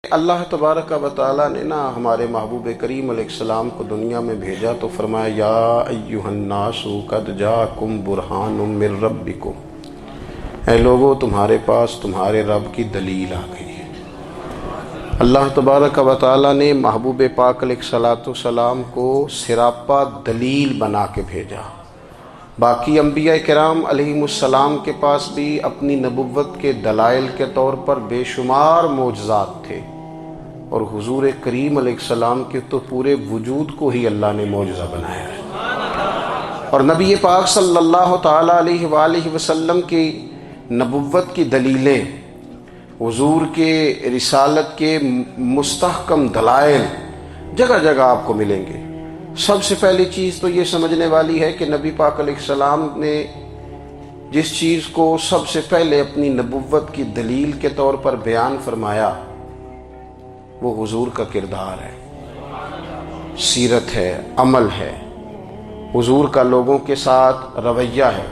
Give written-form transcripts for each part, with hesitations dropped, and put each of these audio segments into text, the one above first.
اللہ تبارک و تعالیٰ نے ہمارے محبوب کریم علیہ السلام کو دنیا میں بھیجا تو فرمایا یا ایھا الناس قد جاءکم برہان من ربکم، اے لوگو تمہارے پاس تمہارے رب کی دلیل آ گئی ہے۔ اللہ تبارک و تعالیٰ نے محبوب پاک علیہ السلام کو سراپا دلیل بنا کے بھیجا۔ باقی انبیاء کرام علیہم السلام کے پاس بھی اپنی نبوت کے دلائل کے طور پر بے شمار معجزات تھے، اور حضور کریم علیہ السلام کے تو پورے وجود کو ہی اللہ نے معجزہ بنایا ہے۔ اور نبی پاک صلی اللہ تعالیٰ علیہ وآلہ وسلم کی نبوت کی دلیلیں، حضور کے رسالت کے مستحکم دلائل جگہ جگہ آپ کو ملیں گے۔ سب سے پہلی چیز تو یہ سمجھنے والی ہے کہ نبی پاک علیہ السلام نے جس چیز کو سب سے پہلے اپنی نبوت کی دلیل کے طور پر بیان فرمایا وہ حضور کا کردار ہے، سیرت ہے، عمل ہے، حضور کا لوگوں کے ساتھ رویہ ہے۔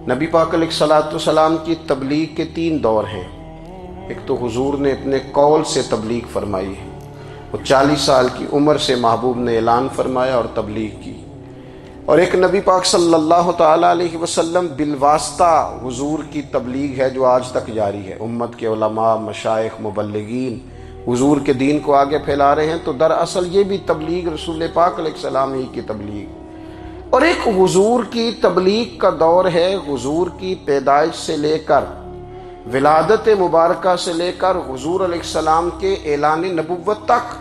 نبی پاک علیہ السلام کی تبلیغ کے 3 دور ہیں۔ ایک تو حضور نے اپنے قول سے تبلیغ فرمائی ہے، وہ 40 سال کی عمر سے محبوب نے اعلان فرمایا اور تبلیغ کی۔ اور ایک نبی پاک صلی اللہ تعالیٰ علیہ وسلم بالواسطہ حضور کی تبلیغ ہے جو آج تک جاری ہے۔ امت کے علماء، مشائخ، مبلغین حضور کے دین کو آگے پھیلا رہے ہیں، تو دراصل یہ بھی تبلیغ رسول پاک علیہ السلام ہی کی تبلیغ۔ اور ایک حضور کی تبلیغ کا دور ہے، حضور کی پیدائش سے لے کر ولادت مبارکہ سے لے کر حضور علیہ السلام کے اعلان نبوت تک۔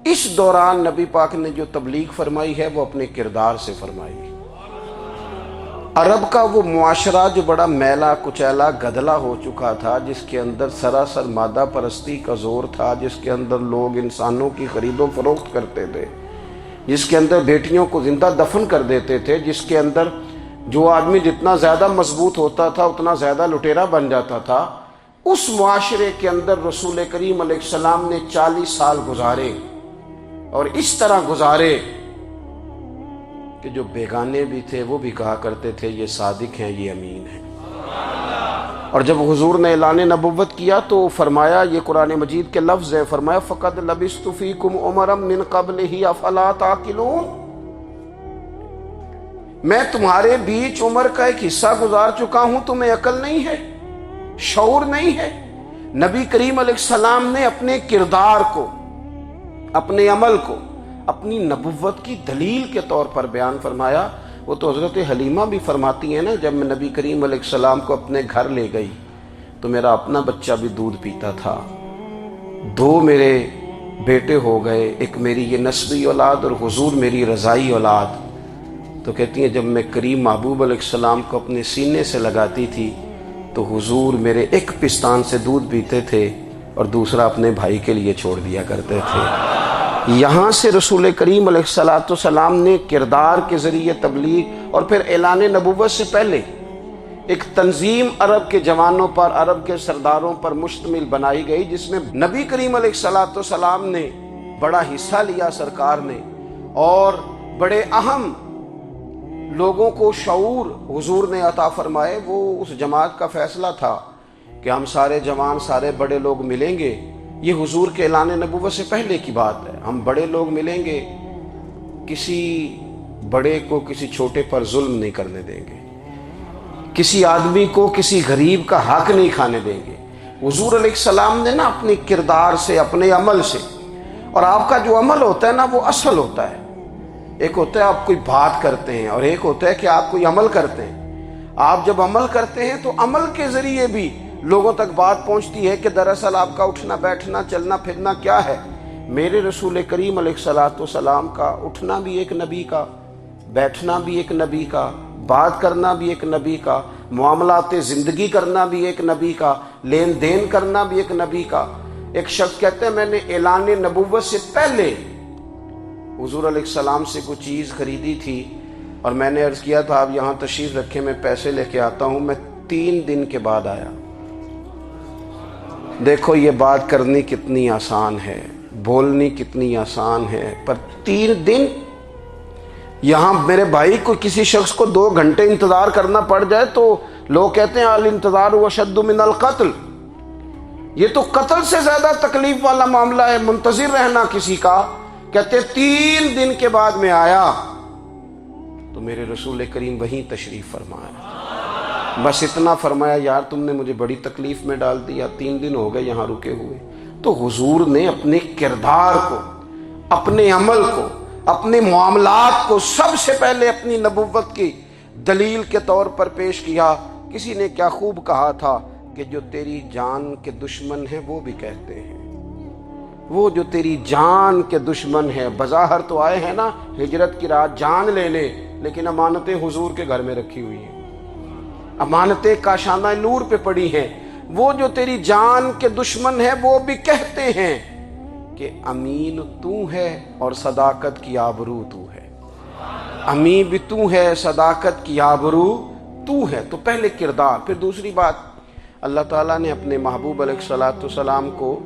اس دوران نبی پاک نے جو تبلیغ فرمائی ہے وہ اپنے کردار سے فرمائی ہے۔ عرب کا وہ معاشرہ جو بڑا میلا کچیلا گدلا ہو چکا تھا، جس کے اندر سراسر مادہ پرستی کا زور تھا، جس کے اندر لوگ انسانوں کی خرید و فروخت کرتے تھے، جس کے اندر بیٹیوں کو زندہ دفن کر دیتے تھے، جس کے اندر جو آدمی جتنا زیادہ مضبوط ہوتا تھا اتنا زیادہ لٹیرا بن جاتا تھا، اس معاشرے کے اندر رسول کریم علیہ السلام نے 40 سال گزارے، اور اس طرح گزارے کہ جو بیگانے بھی تھے وہ بھی کہا کرتے تھے یہ صادق ہیں، یہ امین ہیں۔ اور جب حضور نے اعلان نبوت کیا تو فرمایا، یہ قرآن مجید کے لفظ ہے، فرمایا فَقَدْ لَبِثْتُ فِيكُمْ عُمَرًا مِّن قَبْلِهِ أَفَلَا تَعْقِلُونَ، میں تمہارے بیچ عمر کا ایک حصہ گزار چکا ہوں، تمہیں عقل نہیں ہے، شعور نہیں ہے۔ نبی کریم علیہ السلام نے اپنے کردار کو، اپنے عمل کو اپنی نبوت کی دلیل کے طور پر بیان فرمایا۔ وہ تو حضرت حلیمہ بھی فرماتی ہیں نا، جب میں نبی کریم علیہ السلام کو اپنے گھر لے گئی تو میرا اپنا بچہ بھی دودھ پیتا تھا، 2 میرے بیٹے ہو گئے، ایک میری یہ نسبی اولاد اور حضور میری رضائی اولاد۔ تو کہتی ہیں جب میں کریم محبوب علیہ السلام کو اپنے سینے سے لگاتی تھی تو حضور میرے ایک پستان سے دودھ پیتے تھے اور دوسرا اپنے بھائی کے لیے چھوڑ دیا کرتے تھے۔ یہاں سے رسول کریم علیہ السلام نے کردار کے ذریعے تبلیغ، اور پھر اعلان نبوت سے پہلے ایک تنظیم عرب کے جوانوں پر، عرب کے سرداروں پر مشتمل بنائی گئی، جس میں نبی کریم علیہ السلام نے بڑا حصہ لیا سرکار نے، اور بڑے اہم لوگوں کو شعور حضور نے عطا فرمائے۔ وہ اس جماعت کا فیصلہ تھا کہ ہم سارے جوان، سارے بڑے لوگ ملیں گے۔ یہ حضور کے اعلان نبوت سے پہلے کی بات ہے، ہم بڑے لوگ ملیں گے، کسی بڑے کو کسی چھوٹے پر ظلم نہیں کرنے دیں گے، کسی آدمی کو کسی غریب کا حق نہیں کھانے دیں گے۔ حضور علیہ السلام نے اپنے کردار سے، اپنے عمل سے، اور آپ کا جو عمل ہوتا ہے وہ اصل ہوتا ہے۔ ایک ہوتا ہے آپ کوئی بات کرتے ہیں، اور ایک ہوتا ہے کہ آپ کوئی عمل کرتے ہیں۔ آپ جب عمل کرتے ہیں تو عمل کے ذریعے بھی لوگوں تک بات پہنچتی ہے کہ دراصل آپ کا اٹھنا بیٹھنا، چلنا پھرنا کیا ہے۔ میرے رسول کریم علیہ السلام کا اٹھنا بھی ایک نبی کا، بیٹھنا بھی ایک نبی کا، بات کرنا بھی ایک نبی کا، معاملات زندگی کرنا بھی ایک نبی کا، لین دین کرنا بھی ایک نبی کا۔ ایک شخص کہتے ہیں میں نے اعلان نبوت سے پہلے حضور علیہ السلام سے کوئی چیز خریدی تھی، اور میں نے عرض کیا تھا آپ یہاں تشریف رکھیں، میں پیسے لے کے آتا ہوں۔ میں 3 دن کے بعد آیا۔ دیکھو یہ بات کرنی کتنی آسان ہے، بولنی کتنی آسان ہے، پر 3 دن یہاں میرے بھائی کو، کسی شخص کو 2 گھنٹے انتظار کرنا پڑ جائے تو لوگ کہتے ہیں الانتظار اشد من القتل، یہ تو قتل سے زیادہ تکلیف والا معاملہ ہے، منتظر رہنا کسی کا۔ کہتے 3 دن کے بعد میں آیا تو میرے رسول کریم وہیں تشریف فرمایا، بس اتنا فرمایا یار تم نے مجھے بڑی تکلیف میں ڈال دیا، 3 دن ہو گئے یہاں رکے ہوئے۔ تو حضور نے اپنے کردار کو، اپنے عمل کو، اپنے معاملات کو سب سے پہلے اپنی نبوت کی دلیل کے طور پر پیش کیا۔ کسی نے کیا خوب کہا تھا کہ جو تیری جان کے دشمن ہیں وہ بھی کہتے ہیں، وہ جو تیری جان کے دشمن ہیں، بظاہر تو آئے ہیں نا ہجرت کی رات جان لینے، لیکن امانتیں حضور کے گھر میں رکھی ہوئی ہیں، امانتیں کاشانہ نور پہ پڑی ہیں۔ وہ جو تیری جان کے دشمن ہیں وہ بھی کہتے ہیں کہ امین تو ہے اور صداقت کی آبرو تو ہے، امین بھی تو ہے، صداقت کی آبرو تو ہے۔ تو پہلے کردار۔ پھر دوسری بات، اللہ تعالیٰ نے اپنے محبوب علیہ السلام کو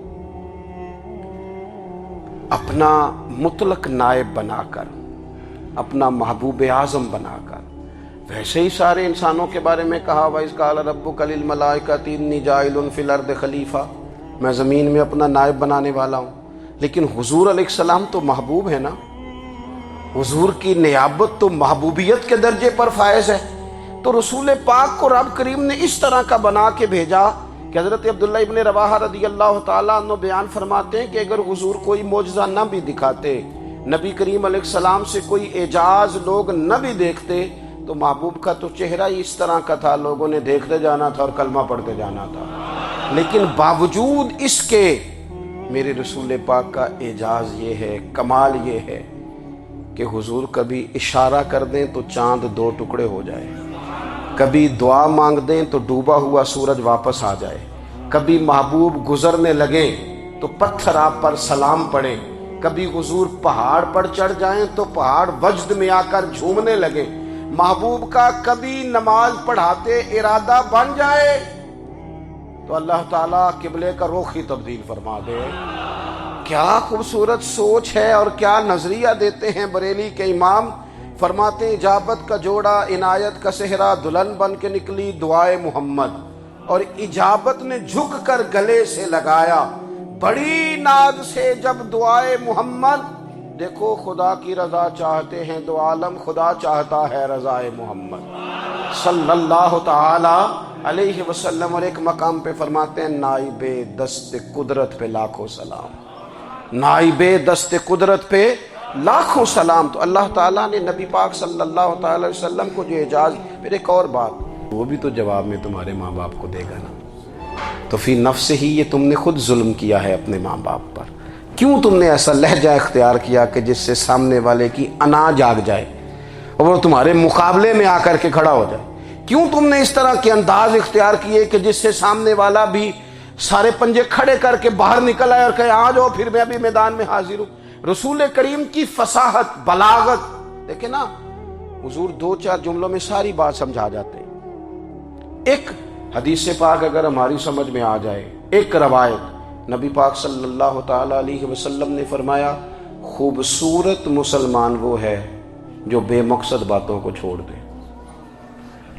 اپنا مطلق نائب بنا کر، اپنا محبوب اعظم بنا کر، ویسے ہی سارے انسانوں کے بارے میں کہا وَإِذْ قَالَ رَبُّكَ لِلْمَلَائِكَةِ إِنِّي جَاعِلٌ فِي الْأَرْضِ خَلِيفَةً، میں زمین میں اپنا نائب بنانے والا ہوں۔ لیکن حضور علیہ السلام تو محبوب ہے نا، حضور کی نیابت تو محبوبیت کے درجے پر فائز ہے۔ تو رسول پاک کو رب کریم نے اس طرح کا بنا کے بھیجا کہ حضرت عبداللہ ابن رواحہ رضی اللہ تعالیٰ عنہ بیان فرماتے ہیں کہ اگر حضور کوئی معجزہ نہ بھی دکھاتے، نبی کریم علیہ السلام سے کوئی اعجاز لوگ نہ بھی دیکھتے، تو محبوب کا تو چہرہ ہی اس طرح کا تھا، لوگوں نے دیکھتے جانا تھا اور کلمہ پڑھتے جانا تھا۔ لیکن باوجود اس کے میرے رسول پاک کا اعجاز یہ ہے، کمال یہ ہے کہ حضور کبھی اشارہ کر دیں تو چاند 2 ٹکڑے ہو جائے، کبھی دعا مانگ دیں تو ڈوبا ہوا سورج واپس آ جائے، کبھی محبوب گزرنے لگیں تو پتھر آپ پر سلام پڑے، کبھی حضور پہاڑ پر چڑھ جائیں تو پہاڑ وجد میں آ کر جھومنے لگے، محبوب کا کبھی نماز پڑھاتے ارادہ بن جائے تو اللہ تعالیٰ قبلے کا رخ ہی تبدیل فرما دے۔ کیا خوبصورت سوچ ہے اور کیا نظریہ دیتے ہیں بریلی کے امام۔ فرماتے ہیں اجابت کا جوڑا عنایت کا صحرا، دلہن بن کے نکلی دعائے محمد، اور اجابت نے جھک کر گلے سے لگایا بڑی ناز سے جب دعائے محمد۔ دیکھو خدا کی رضا چاہتے ہیں دو عالم، خدا چاہتا ہے رضائے محمد صلی اللہ تعالی علیہ وسلم۔ اور ایک مقام پہ فرماتے ہیں نائب دست قدرت پہ لاکھوں سلام، نائب دست قدرت پہ لاکھوں سلام۔ تو اللہ تعالیٰ نے نبی پاک صلی اللہ تعالی علیہ وسلم کو جو اعجاز۔ پھر ایک اور بات، وہ بھی تو جواب میں تمہارے ماں باپ کو دے گا نا، تو فی نفس ہی یہ تم نے خود ظلم کیا ہے اپنے ماں باپ پر۔ کیوں تم نے ایسا لہجہ اختیار کیا کہ جس سے سامنے والے کی انا جاگ جائے اور وہ تمہارے مقابلے میں آ کر کے کھڑا ہو جائے؟ کیوں تم نے اس طرح کے انداز اختیار کیے کہ جس سے سامنے والا بھی سارے پنجے کھڑے کر کے باہر نکل آئے اور کہے آ جاؤ پھر میں بھی میدان میں حاضر ہوں؟ رسول کریم کی فصاحت، بلاغت دیکھیں نا، حضور 2-4 جملوں میں ساری بات سمجھا جاتے ہیں۔ ایک حدیث پاک اگر ہماری سمجھ میں آ جائے، ایک روایت، نبی پاک صلی اللہ تعالی علیہ وسلم نے فرمایا خوبصورت مسلمان وہ ہے جو بے مقصد باتوں کو چھوڑ دے۔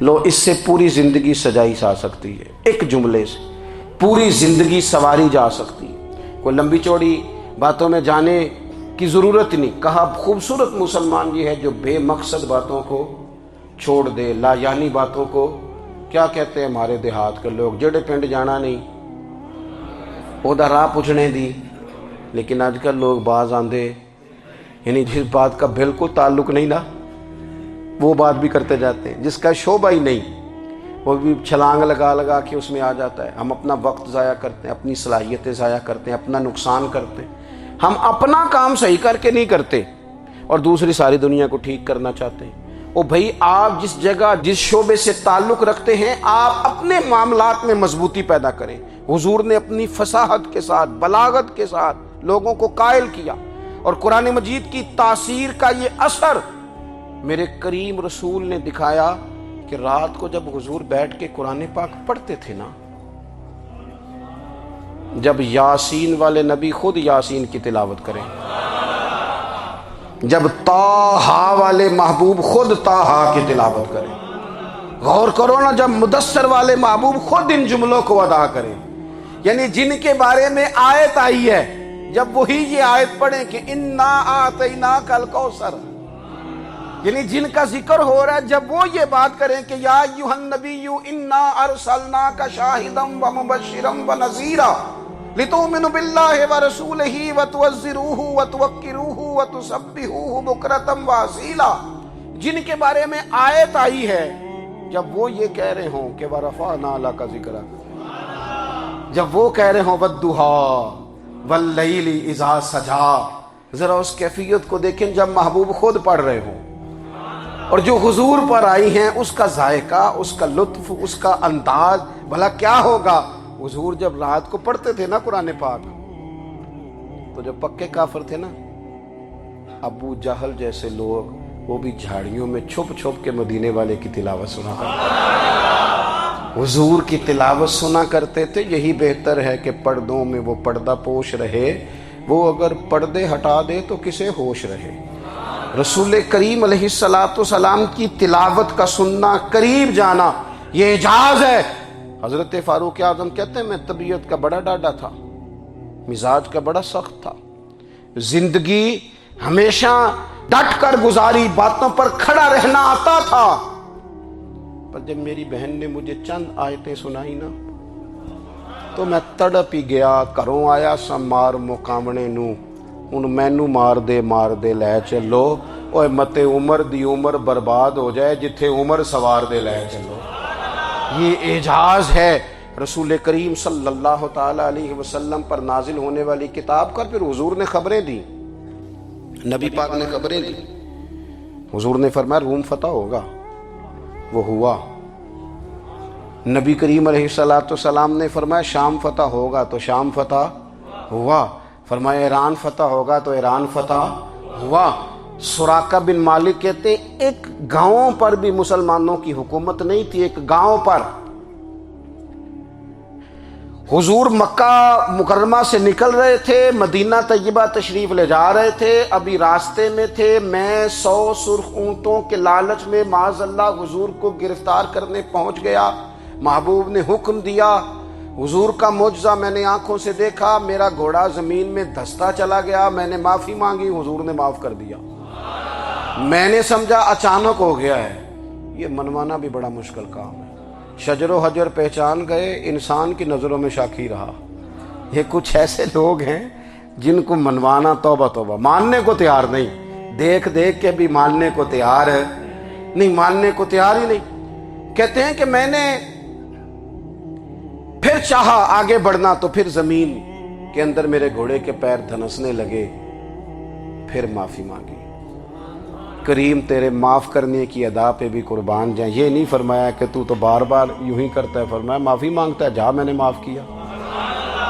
لو اس سے پوری زندگی سجائی جا سکتی ہے، ایک جملے سے پوری زندگی سواری جا سکتی ہے، کوئی لمبی چوڑی باتوں میں جانے کی ضرورت نہیں۔ کہا خوبصورت مسلمان یہ ہے جو بے مقصد باتوں کو چھوڑ دے، لا یعنی باتوں کو، کیا کہتے ہیں ہمارے دیہات کے لوگ، جڑے پنڈ جانا نہیں ادھر راہ پوچھنے دی۔ لیکن آج کل لوگ باز آندے، یعنی جس بات کا بالکل تعلق نہیں نا وہ بات بھی کرتے جاتے ہیں، جس کا شعبہ ہی نہیں وہ بھی چھلانگ لگا لگا کے اس میں آ جاتا ہے۔ ہم اپنا وقت ضائع کرتے ہیں، اپنی صلاحیتیں ضائع کرتے ہیں، اپنا نقصان کرتے ہیں۔ ہم اپنا کام صحیح کر کے نہیں کرتے اور دوسری ساری دنیا کو ٹھیک کرنا چاہتے ہیں۔ او بھائی، آپ جس جگہ جس شعبے سے تعلق رکھتے ہیں آپ اپنے معاملات میں مضبوطی پیدا کریں۔ حضور نے اپنی فصاحت کے ساتھ، بلاغت کے ساتھ لوگوں کو قائل کیا، اور قرآن مجید کی تاثیر کا یہ اثر میرے کریم رسول نے دکھایا کہ رات کو جب حضور بیٹھ کے قرآن پاک پڑھتے تھے نا، جب یاسین والے نبی خود یاسین کی تلاوت کریں، جب طٰہٰ والے محبوب خود طٰہٰ کی تلاوت کریں، غور کرو نا، جب مدثر والے محبوب خود ان جملوں کو ادا کریں، یعنی جن کے بارے میں آیت آئی ہے، جب وہی یہ آیت پڑھیں کہ انا آتیناک الکوثر، یعنی جن کا ذکر ہو رہا ہے، جب وہ یہ بات کریں کہ یا ایھا النبی انا ارسلناک شاہدا ومبشرا ونذیرا لتؤمنوا باللہ ورسولہ وتعزروہ وتوقروہ وتسبحوہ بکرۃ واصیلا، جن کے بارے میں آیت آئی ہے، جب وہ یہ کہہ رہے ہوں کہ ورفعنا لک ذکرک، جب وہ کہہ رہے ہوں والضحیٰ واللیل اذا سجا، ذرا اس کیفیت کو دیکھیں جب محبوب خود پڑھ رہے ہوں، اور جو حضور پر آئی ہیں اس کا ذائقہ، اس کا لطف، اس کا انداز بھلا کیا ہوگا۔ حضور جب رات کو پڑھتے تھے نا قرآن پاک، تو جو پکے کافر تھے نا، ابو جہل جیسے لوگ، وہ بھی جھاڑیوں میں چھپ چھپ کے مدینے والے کی تلاوت سنا کرتے تھے، حضور کی تلاوت سنا کرتے تھے۔ یہی بہتر ہے کہ پردوں میں وہ پردہ پوش رہے، وہ اگر پردے ہٹا دے تو کسے ہوش رہے۔ رسول کریم علیہ السلام کی تلاوت کا سننا، قریب جانا، یہ اعجاز ہے۔ حضرت فاروق اعظم کہتے ہیں میں طبیعت کا بڑا ڈاڈا تھا، مزاج کا بڑا سخت تھا، زندگی ہمیشہ ڈٹ کر گزاری، باتوں پر کھڑا رہنا آتا تھا، پر جب میری بہن نے مجھے چند آیتیں سنائی نا تو میں تڑپ ہی گیا۔ گھروں آیا سا مار مقامنے نو، ان مینو مار دے لے چلو، اوے متے عمر دی عمر برباد ہو جائے، جتھے عمر سوار دے لے چلو۔ یہ اعجاز ہے رسول کریم صلی اللہ تعالی علیہ وسلم پر نازل ہونے والی کتاب کا۔ پھر حضور نے خبریں دی، نبی پاک نے خبریں دی، حضور نے فرمایا روم فتح ہوگا، وہ ہوا۔ نبی کریم علیہ السلام نے فرمایا شام فتح ہوگا، تو شام فتح ہوا۔ فرمایا ایران فتح ہوگا، تو ایران فتح ہوا۔ سراقہ بن مالک کہتے ہیں ایک گاؤں پر بھی مسلمانوں کی حکومت نہیں تھی، ایک گاؤں پر۔ حضور مکہ مکرمہ سے نکل رہے تھے، مدینہ طیبہ تشریف لے جا رہے تھے، ابھی راستے میں تھے، میں 100 سرخ اونٹوں کے لالچ میں معاذ اللہ حضور کو گرفتار کرنے پہنچ گیا۔ محبوب نے حکم دیا، حضور کا معجزہ میں نے آنکھوں سے دیکھا، میرا گھوڑا زمین میں دھستا چلا گیا، میں نے معافی مانگی، حضور نے معاف کر دیا۔ میں نے سمجھا اچانک ہو گیا ہے۔ یہ منوانا بھی بڑا مشکل کام ہے۔ شجر و حجر پہچان گئے، انسان کی نظروں میں شاکی رہا۔ یہ کچھ ایسے لوگ ہیں جن کو منوانا توبہ توبہ، ماننے کو تیار نہیں، دیکھ دیکھ کے بھی ماننے کو تیار ہے نہیں، ماننے کو تیار ہی نہیں۔ کہتے ہیں کہ میں نے پھر چاہا آگے بڑھنا، تو پھر زمین کے اندر میرے گھوڑے کے پیر دھنسنے لگے، پھر معافی مانگی۔ کریم تیرے معاف کرنے کی ادا پہ بھی قربان جائیں۔ یہ نہیں فرمایا کہ تو بار بار یوں ہی کرتا ہے، فرمایا معافی مانگتا ہے، جا میں نے معاف کیا۔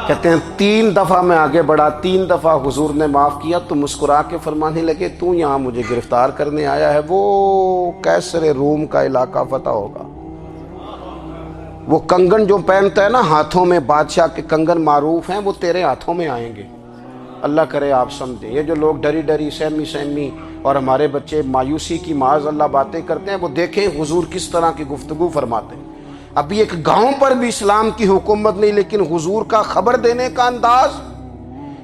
کہتے ہیں 3 دفعہ میں آگے بڑھا، 3 دفعہ حضور نے معاف کیا، تو مسکرا کے فرمانے لگے تو یہاں مجھے گرفتار کرنے آیا ہے، وہ کیسر روم کا علاقہ فتح ہوگا۔ وہ کنگن جو پہنتا ہے نا ہاتھوں میں، بادشاہ کے کنگن معروف ہیں، وہ تیرے ہاتھوں میں آئیں گے۔ اللہ کرے آپ سمجھیں۔ یہ جو لوگ ڈری ڈری سہمی اور ہمارے بچے مایوسی کی معاذ اللہ باتیں کرتے ہیں، وہ دیکھیں حضور کس طرح کی گفتگو فرماتے ہیں۔ ابھی ایک گاؤں پر بھی اسلام کی حکومت نہیں، لیکن حضور کا خبر دینے کا انداز۔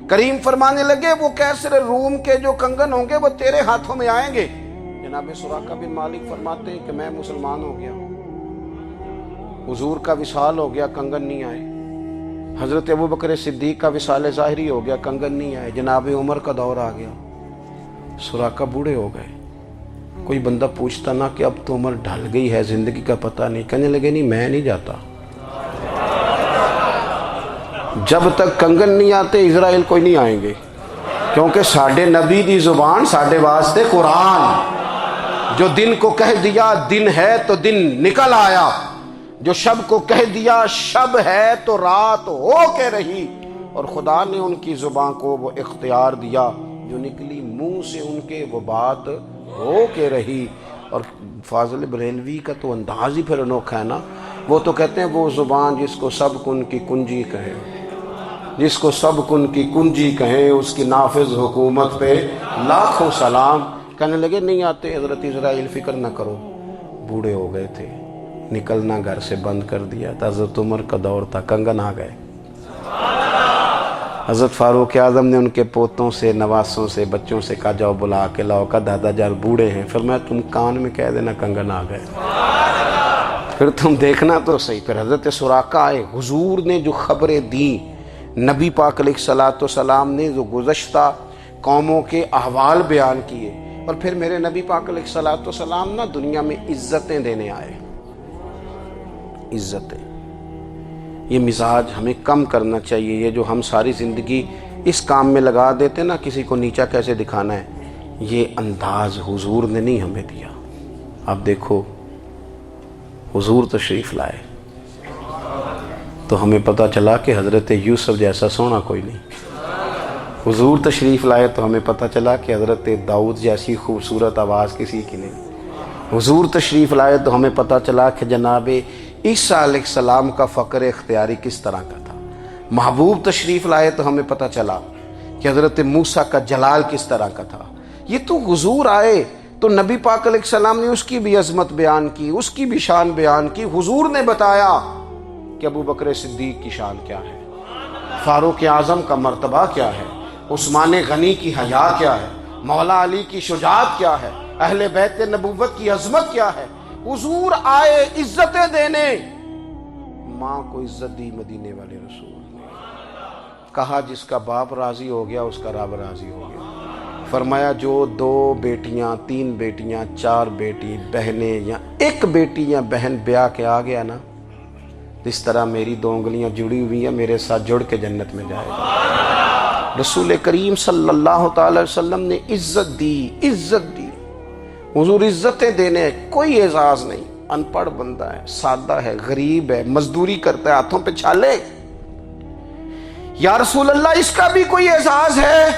کریم فرمانے لگے وہ کیسر روم کے جو کنگن ہوں گے وہ تیرے ہاتھوں میں آئیں گے۔ جناب سراقہ بن مالک فرماتے ہیں کہ میں مسلمان ہو گیا، حضور کا وصال ہو گیا، کنگن نہیں آئے۔ حضرت ابوبکر صدیق کا وصال ظاہری ہو گیا، کنگن نہیں آئے۔ جناب عمر کا دور آ گیا، سراقہ بوڑھے ہو گئے۔ کوئی بندہ پوچھتا نا کہ اب تو عمر ڈھل گئی ہے، زندگی کا پتہ نہیں، کہنے لگے نہیں میں نہیں جاتا، جب تک کنگن نہیں آتے اسرائیل کوئی نہیں آئیں گے، کیونکہ ساڈے نبی دی زبان ساڈے واسطے قرآن۔ جو دن کو کہہ دیا دن ہے تو دن نکل آیا، جو شب کو کہہ دیا شب ہے تو رات ہو کے رہی، اور خدا نے ان کی زبان کو وہ اختیار دیا، جو نکلی منہ سے ان کے وہ بات ہو کے رہی۔ اور فاضل بریلوی کا تو انداز ہی پھر انوکھا ہے نا، وہ تو کہتے ہیں وہ زبان جس کو سب کن کی کنجی کہیں، جس کو سب کن کی کنجی کہیں، اس کی نافذ حکومت پہ لاکھوں سلام۔ کہنے لگے نہیں آتے حضرت اسرائیل، فکر نہ کرو، بوڑھے ہو گئے تھے، نکلنا گھر سے بند کر دیا تھا۔ حضرت عمر کا دور تھا، کنگن آ گئے۔ حضرت فاروق اعظم نے ان کے پوتوں سے، نواسوں سے، بچوں سے کہا جاؤ بلا کے لاؤ، کا دادا جان بوڑھے ہیں، فرمایا تم کان میں کہہ دینا کنگن آ گئے، پھر تم دیکھنا تو صحیح۔ پھر حضرت سراقہ آئے، حضور نے جو خبریں دیں، نبی پاک علیہ الصلوۃ والسلام نے جو گزشتہ قوموں کے احوال بیان کیے، اور پھر میرے نبی پاک علیہ الصلوۃ والسلام نا دنیا میں عزتیں دینے آئے، عزتیں۔ یہ مزاج ہمیں کم کرنا چاہیے، یہ جو ہم ساری زندگی اس کام میں لگا دیتے نا، کسی کو نیچا کیسے دکھانا ہے، یہ انداز حضور نے نہیں ہمیں دیا۔ اب دیکھو حضور تشریف لائے تو ہمیں پتہ چلا کہ حضرت یوسف جیسا سونا کوئی نہیں، حضور تشریف لائے تو ہمیں پتہ چلا کہ حضرت داؤد جیسی خوبصورت آواز کسی کی نہیں، حضور تشریف لائے تو ہمیں پتہ چلا کہ جناب عیسیٰ علیہ السلام کا فقر اختیاری کس طرح کا تھا، محبوب تشریف لائے تو ہمیں پتہ چلا کہ حضرت موسیٰ کا جلال کس طرح کا تھا۔ یہ تو حضور آئے تو نبی پاک علیہ السلام نے اس کی بھی عظمت بیان کی، اس کی بھی شان بیان کی۔ حضور نے بتایا کہ ابو بکر صدیق کی شان کیا ہے، فاروق اعظم کا مرتبہ کیا ہے، عثمان غنی کی حیا کیا ہے، مولا علی کی شجاعت کیا ہے، اہل بیت نبوت کی عظمت کیا ہے۔ حضور آئے عزتیں دینے، ماں کو عزت دی مدینے والے رسول نے، کہا جس کا باپ راضی ہو گیا اس کا رب راضی ہو گیا۔ فرمایا جو 2 بیٹیاں، 3 بیٹیاں، 4 بیٹی بہنیں یا 1 بیٹی یا بہن بیاہ کے آ گیا نا، جس طرح میری 2 انگلیاں جڑی ہوئی ہیں میرے ساتھ جڑ کے جنت میں جائے گا۔ رسول کریم صلی اللہ تعالی وسلم نے عزت دی، عزت دی۔ حضور عزتیں دینے، کوئی اعزاز نہیں، ان پڑھ بندہ ہے، سادہ ہے، غریب ہے، مزدوری کرتا ہے، ہاتھوں پہ چھالے، یا رسول اللہ اس کا بھی کوئی اعزاز ہے؟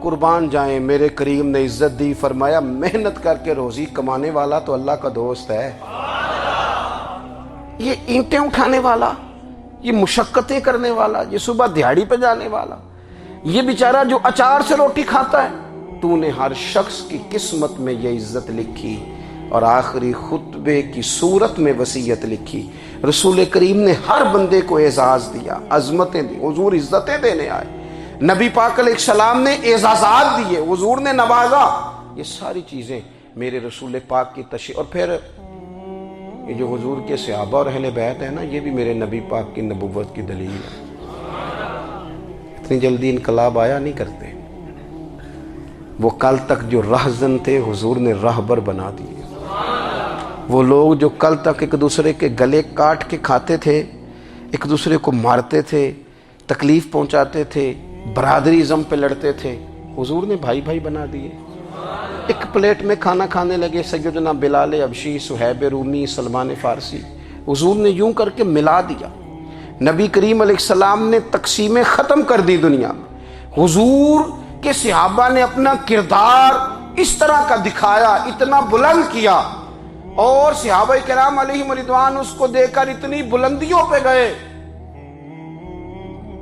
قربان جائیں، میرے کریم نے عزت دی، فرمایا محنت کر کے روزی کمانے والا تو اللہ کا دوست ہے، یہ اینٹیں اٹھانے والا، یہ مشقتیں کرنے والا، یہ صبح دیہڑی پہ جانے والا، یہ بیچارہ جو اچار سے روٹی کھاتا ہے، تو نے ہر شخص کی قسمت میں یہ عزت لکھی اور آخری خطبے کی صورت میں وصیت لکھی۔ رسول کریم نے ہر بندے کو اعزاز دیا، عظمتیں دی، حضور عزتیں دینے آئے، نبی پاک علیہ السلام نے اعزازات دیے، حضور نے نوازا۔ یہ ساری چیزیں میرے رسول پاک کی تشریف، اور پھر یہ جو حضور کے صحابہ اور اہل بیت ہیں نا، یہ بھی میرے نبی پاک کی نبوت کی دلیل ہے۔ اتنی جلدی انقلاب آیا نہیں کرتے، وہ کل تک جو رہزن تھے حضور نے راہبر بنا دیے، وہ لوگ جو کل تک ایک دوسرے کے گلے کاٹ کے کھاتے تھے، ایک دوسرے کو مارتے تھے، تکلیف پہنچاتے تھے، برادری ازم پہ لڑتے تھے، حضور نے بھائی بھائی بنا دیے۔ ایک پلیٹ میں کھانا کھانے لگے، سیدنا بلال حبشی، صہیب رومی، سلمان فارسی، حضور نے یوں کر کے ملا دیا۔ نبی کریم علیہ السلام نے تقسیمیں ختم کر دی دنیا میں۔ حضور کہ صحابہ نے اپنا کردار اس طرح کا دکھایا، اتنا بلند کیا، اور صحابہ کرام علیہم رضوان اس کو دیکھ کر اتنی بلندیوں پہ گئے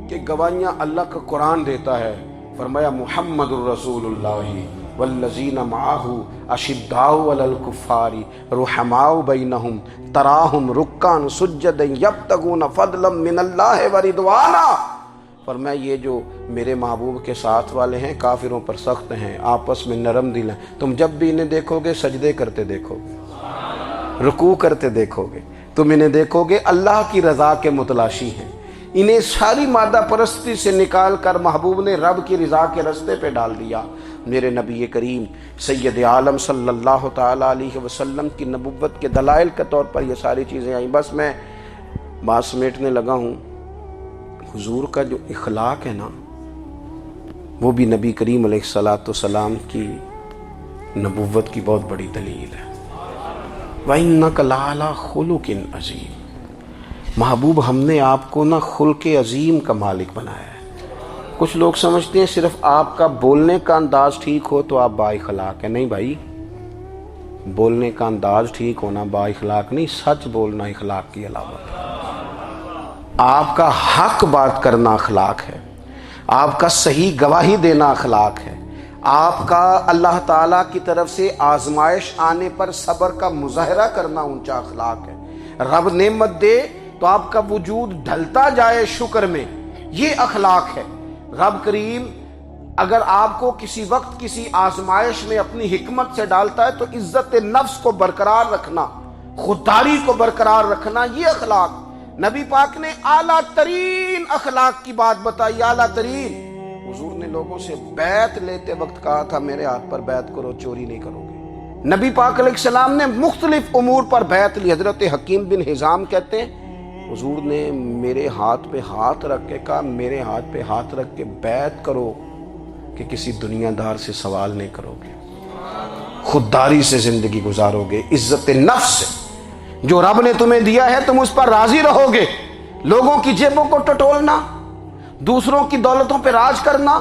کہ گواہیاں اللہ کا قرآن دیتا ہے۔ فرمایا محمد الرسول اللہ والذین معہ اشداء علی الکفار رحماء بینہم تراہم رکعا سجدا یبتغون فضلا من اللہ ورضوانا۔ فرمایا یہ جو میرے محبوب کے ساتھ والے ہیں کافروں پر سخت ہیں، آپس میں نرم دل ہیں، تم جب بھی انہیں دیکھو گے سجدے کرتے دیکھو گے، رکوع کرتے دیکھو گے، تم انہیں دیکھو گے اللہ کی رضا کے متلاشی ہیں۔ انہیں ساری مادہ پرستی سے نکال کر محبوب نے رب کی رضا کے رستے پہ ڈال دیا۔ میرے نبی کریم سید عالم صلی اللہ تعالی علیہ وسلم کی نبوت کے دلائل کے طور پر یہ ساری چیزیں آئیں۔ بس میں بات سمیٹنے لگا ہوں۔ حضور کا جو اخلاق ہے نا، وہ بھی نبی کریم علیہ الصلوۃ والسلام کی نبوت کی بہت بڑی دلیل ہے۔ وَإِنَّكَ لَعَلَىٰ خُلُقٍ عَظِيمٍ۔ محبوب ہم نے آپ کو نا خلق عظیم کا مالک بنایا ہے۔ کچھ لوگ سمجھتے ہیں صرف آپ کا بولنے کا انداز ٹھیک ہو تو آپ با اخلاق ہیں۔ نہیں بھائی، بولنے کا انداز ٹھیک ہونا با اخلاق نہیں، سچ بولنا اخلاق کی علامت ہے۔ آپ کا حق بات کرنا اخلاق ہے، آپ کا صحیح گواہی دینا اخلاق ہے، آپ کا اللہ تعالیٰ کی طرف سے آزمائش آنے پر صبر کا مظاہرہ کرنا اونچا اخلاق ہے۔ رب نعمت دے تو آپ کا وجود ڈھلتا جائے شکر میں، یہ اخلاق ہے۔ رب کریم اگر آپ کو کسی وقت کسی آزمائش میں اپنی حکمت سے ڈالتا ہے تو عزت نفس کو برقرار رکھنا، خودداری کو برقرار رکھنا، یہ اخلاق نبی پاک نے اعلیٰ ترین اخلاق کی بات بتائی، اعلیٰ ترین۔ حضور نے لوگوں سے بیعت لیتے وقت کہا تھا میرے ہاتھ پر بیعت کرو، چوری نہیں کرو گے۔ نبی پاک علیہ السلام نے مختلف امور پر بیعت لی۔ حضرت حکیم بن حزام کہتے ہیں حضور نے میرے ہاتھ پہ ہاتھ رکھ کے کہا میرے ہاتھ پہ ہاتھ رکھ کے بیعت کرو کہ کسی دنیا دار سے سوال نہیں کرو گے، خودداری سے زندگی گزارو گے، عزت نفس سے، جو رب نے تمہیں دیا ہے تم اس پر راضی رہو گے۔ لوگوں کی جیبوں کو ٹٹولنا، دوسروں کی دولتوں پہ راج کرنا،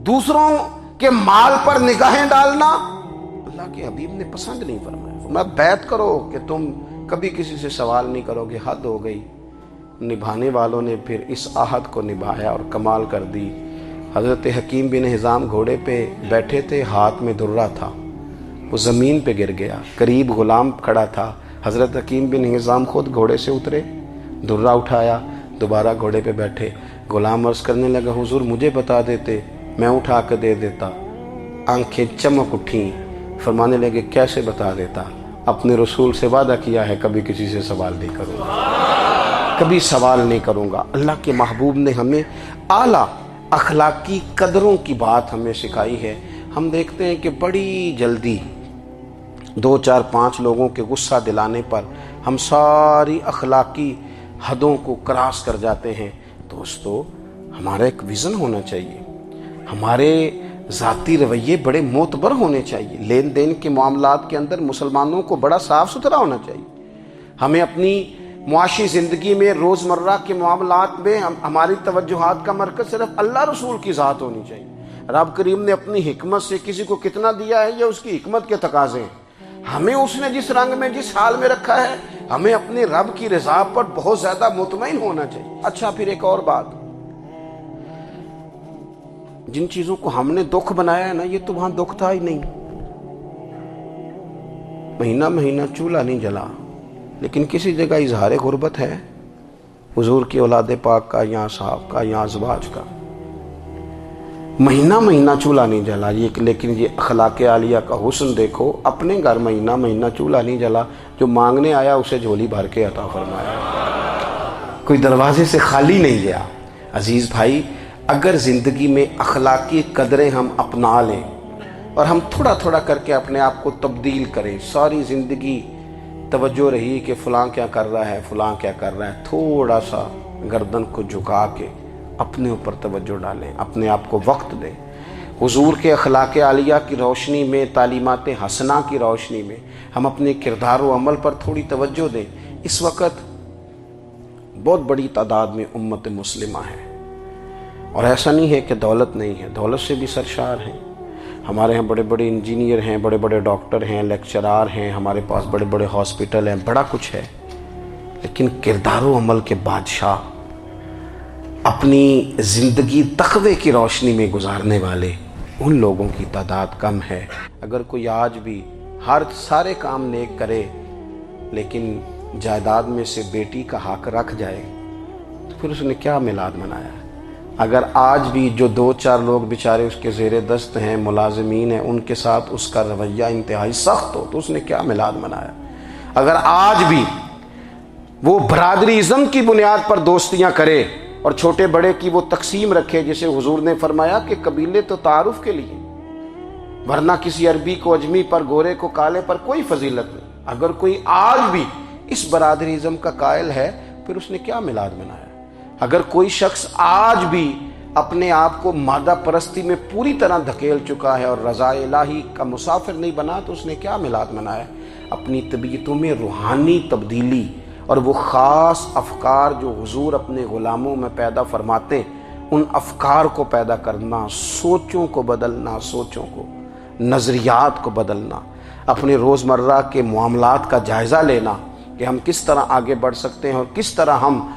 دوسروں کے مال پر نگاہیں ڈالنا اللہ کے حبیب نے پسند نہیں فرمایا۔ فرمایا بیعت کرو کہ تم کبھی کسی سے سوال نہیں کرو گے، حد ہو گئی۔ نبھانے والوں نے پھر اس عہد کو نبھایا اور کمال کر دی۔ حضرت حکیم بن حزام گھوڑے پہ بیٹھے تھے، ہاتھ میں درہ تھا، وہ زمین پہ گر گیا، قریب غلام کھڑا تھا، حضرت حکیم بن حزام خود گھوڑے سے اترے، درہ اٹھایا، دوبارہ گھوڑے پہ بیٹھے۔ غلام عرض کرنے لگا حضور مجھے بتا دیتے میں اٹھا کے دے دیتا۔ آنکھیں چمک اٹھیں، فرمانے لگے کیسے بتا دیتا، اپنے رسول سے وعدہ کیا ہے کبھی کسی سے سوال نہیں کروں گا، کبھی سوال نہیں کروں گا۔ اللہ کے محبوب نے ہمیں اعلیٰ اخلاقی قدروں کی بات ہمیں سکھائی ہے۔ ہم دیکھتے ہیں کہ بڑی جلدی 2 4 5 لوگوں کے غصہ دلانے پر ہم ساری اخلاقی حدوں کو کراس کر جاتے ہیں۔ دوستو ہمارا ایک ویژن ہونا چاہیے، ہمارے ذاتی رویے بڑے معتبر ہونے چاہیے، لین دین کے معاملات کے اندر مسلمانوں کو بڑا صاف ستھرا ہونا چاہیے۔ ہمیں اپنی معاشی زندگی میں روزمرہ کے معاملات میں ہماری توجہات کا مرکز صرف اللہ رسول کی ذات ہونی چاہیے۔ رب کریم نے اپنی حکمت سے کسی کو کتنا دیا ہے یہ اس کی حکمت کے تقاضے ہیں، ہمیں اس نے جس رنگ میں جس حال میں رکھا ہے ہمیں اپنے رب کی رضا پر بہت زیادہ مطمئن ہونا چاہیے۔ اچھا پھر ایک اور بات، جن چیزوں کو ہم نے دکھ بنایا ہے نا یہ تو وہاں دکھ تھا ہی نہیں، مہینہ مہینہ چولہا نہیں جلا، لیکن کسی جگہ اظہار غربت ہے حضور کی اولاد پاک کا یا صحاب کا یا ازواج کا، مہینہ مہینہ چولہا نہیں جلا۔ لیکن یہ اخلاق عالیہ کا حسن دیکھو، اپنے گھر مہینہ مہینہ چولہا نہیں جلا، جو مانگنے آیا اسے جھولی بھر کے عطا فرمایا، کوئی دروازے سے خالی نہیں گیا۔ عزیز بھائی اگر زندگی میں اخلاقی قدریں ہم اپنا لیں اور ہم تھوڑا تھوڑا کر کے اپنے آپ کو تبدیل کریں، ساری زندگی توجہ رہی کہ فلاں کیا کر رہا ہے فلاں کیا کر رہا ہے، تھوڑا سا گردن کو جھکا کے اپنے اوپر توجہ ڈالیں، اپنے آپ کو وقت دیں، حضور کے اخلاق عالیہ کی روشنی میں، تعلیمات حسنہ کی روشنی میں ہم اپنے کردار و عمل پر تھوڑی توجہ دیں۔ اس وقت بہت بڑی تعداد میں امت مسلمہ ہے، اور ایسا نہیں ہے کہ دولت نہیں ہے، دولت سے بھی سرشار ہیں، ہمارے ہاں بڑے بڑے انجینئر ہیں، بڑے بڑے ڈاکٹر ہیں، لیکچرار ہیں، ہمارے پاس بڑے بڑے ہاسپٹل ہیں، بڑا کچھ ہے، لیکن کردار و عمل کے بادشاہ، اپنی زندگی تقوی کی روشنی میں گزارنے والے ان لوگوں کی تعداد کم ہے۔ اگر کوئی آج بھی سارے کام نیک کرے لیکن جائیداد میں سے بیٹی کا حق رکھ جائے تو پھر اس نے کیا میلاد منایا؟ اگر آج بھی جو 2 4 لوگ بیچارے اس کے زیر دست ہیں، ملازمین ہیں، ان کے ساتھ اس کا رویہ انتہائی سخت ہو تو اس نے کیا میلاد منایا؟ اگر آج بھی وہ برادری ازم کی بنیاد پر دوستیاں کرے اور چھوٹے بڑے کی وہ تقسیم رکھے، جسے حضور نے فرمایا کہ قبیلے تو تعارف کے لیے، ورنہ کسی عربی کو اجمی پر، گورے کو کالے پر کوئی فضیلت نہیں۔ اگر کوئی آج بھی اس برادری ازم کا قائل ہے پھر اس نے کیا میلاد منایا؟ اگر کوئی شخص آج بھی اپنے آپ کو مادہ پرستی میں پوری طرح دھکیل چکا ہے اور رضا الہی کا مسافر نہیں بنا تو اس نے کیا میلاد منایا؟ اپنی طبیعتوں میں روحانی تبدیلی اور وہ خاص افکار جو حضور اپنے غلاموں میں پیدا فرماتے ان افکار کو پیدا کرنا، سوچوں کو بدلنا، سوچوں کو، نظریات کو بدلنا، اپنے روزمرہ کے معاملات کا جائزہ لینا کہ ہم کس طرح آگے بڑھ سکتے ہیں اور کس طرح ہم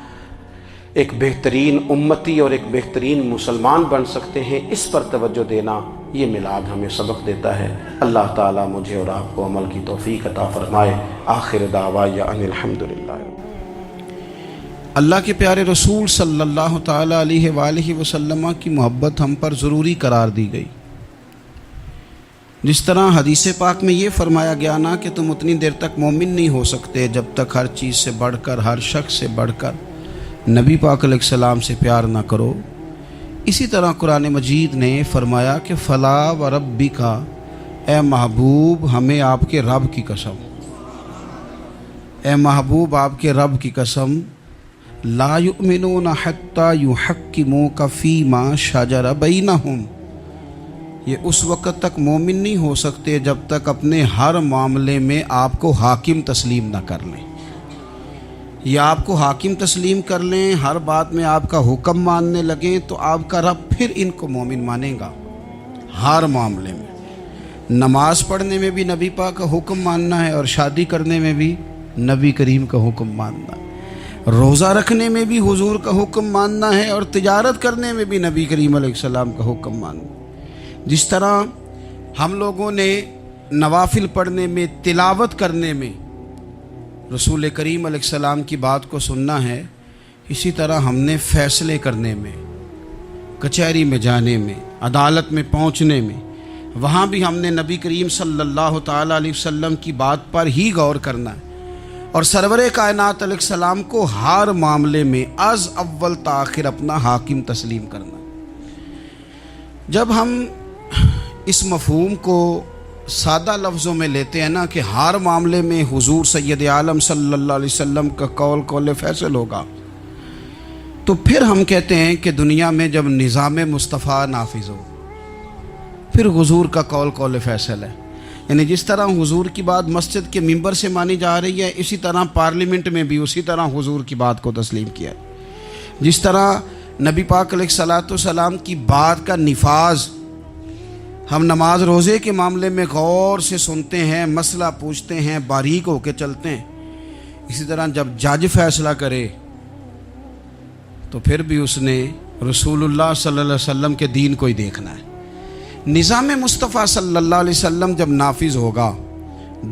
ایک بہترین امتی اور ایک بہترین مسلمان بن سکتے ہیں، اس پر توجہ دینا یہ میلاد ہمیں سبق دیتا ہے۔ اللہ تعالیٰ مجھے اور آپ کو عمل کی توفیق عطا فرمائے۔ آخر دعوایا ان الحمدللہ۔ اللہ کے پیارے رسول صلی اللہ تعالی علیہ وآلہ وسلم کی محبت ہم پر ضروری قرار دی گئی۔ جس طرح حدیث پاک میں یہ فرمایا گیا نا کہ تم اتنی دیر تک مومن نہیں ہو سکتے جب تک ہر چیز سے بڑھ کر، ہر شخص سے بڑھ کر نبی پاک علیہ السلام سے پیار نہ کرو، اسی طرح قرآن مجید نے فرمایا کہ فلا و ربک، اے محبوب ہمیں آپ کے رب کی قسم، اے محبوب آپ کے رب کی قسم، لا یؤمنون حتی یحکموک فیما شجر بینہم، یہ اس وقت تک مومن نہیں ہو سکتے جب تک اپنے ہر معاملے میں آپ کو حاکم تسلیم نہ کر لیں۔ یہ آپ کو حاکم تسلیم کر لیں، ہر بات میں آپ کا حکم ماننے لگیں تو آپ کا رب پھر ان کو مومن مانے گا۔ ہر معاملے میں، نماز پڑھنے میں بھی نبی پاک کا حکم ماننا ہے، اور شادی کرنے میں بھی نبی کریم کا حکم ماننا ہے، روزہ رکھنے میں بھی حضور کا حکم ماننا ہے، اور تجارت کرنے میں بھی نبی کریم علیہ السلام کا حکم ماننا ہے۔ جس طرح ہم لوگوں نے نوافل پڑھنے میں، تلاوت کرنے میں رسول کریم علیہ السلام کی بات کو سننا ہے، اسی طرح ہم نے فیصلے کرنے میں، کچہری میں جانے میں، عدالت میں پہنچنے میں، وہاں بھی ہم نے نبی کریم صلی اللہ تعالیٰ علیہ وسلم کی بات پر ہی غور کرنا ہے، اور سرور کائنات علیہ السلام کو ہر معاملے میں از اول تاخیر اپنا حاکم تسلیم کرنا۔ جب ہم اس مفہوم کو سادہ لفظوں میں لیتے ہیں نا کہ ہر معاملے میں حضور سید عالم صلی اللہ علیہ وسلم کا قول فیصل ہوگا، تو پھر ہم کہتے ہیں کہ دنیا میں جب نظام مصطفیٰ نافذ ہو پھر حضور کا قول فیصل ہے۔ یعنی جس طرح حضور کی بات مسجد کے ممبر سے مانی جا رہی ہے، اسی طرح پارلیمنٹ میں بھی اسی طرح حضور کی بات کو تسلیم کیا۔ جس طرح نبی پاک علیہ الصلاۃ والسلام کی بات کا نفاذ ہم نماز روزے کے معاملے میں غور سے سنتے ہیں، مسئلہ پوچھتے ہیں، باریک ہو کے چلتے ہیں، اسی طرح جب جج فیصلہ کرے تو پھر بھی اس نے رسول اللہ صلی اللہ علیہ وسلم کے دین کو ہی دیکھنا ہے۔ نظام مصطفیٰ صلی اللہ علیہ وسلم جب نافذ ہوگا،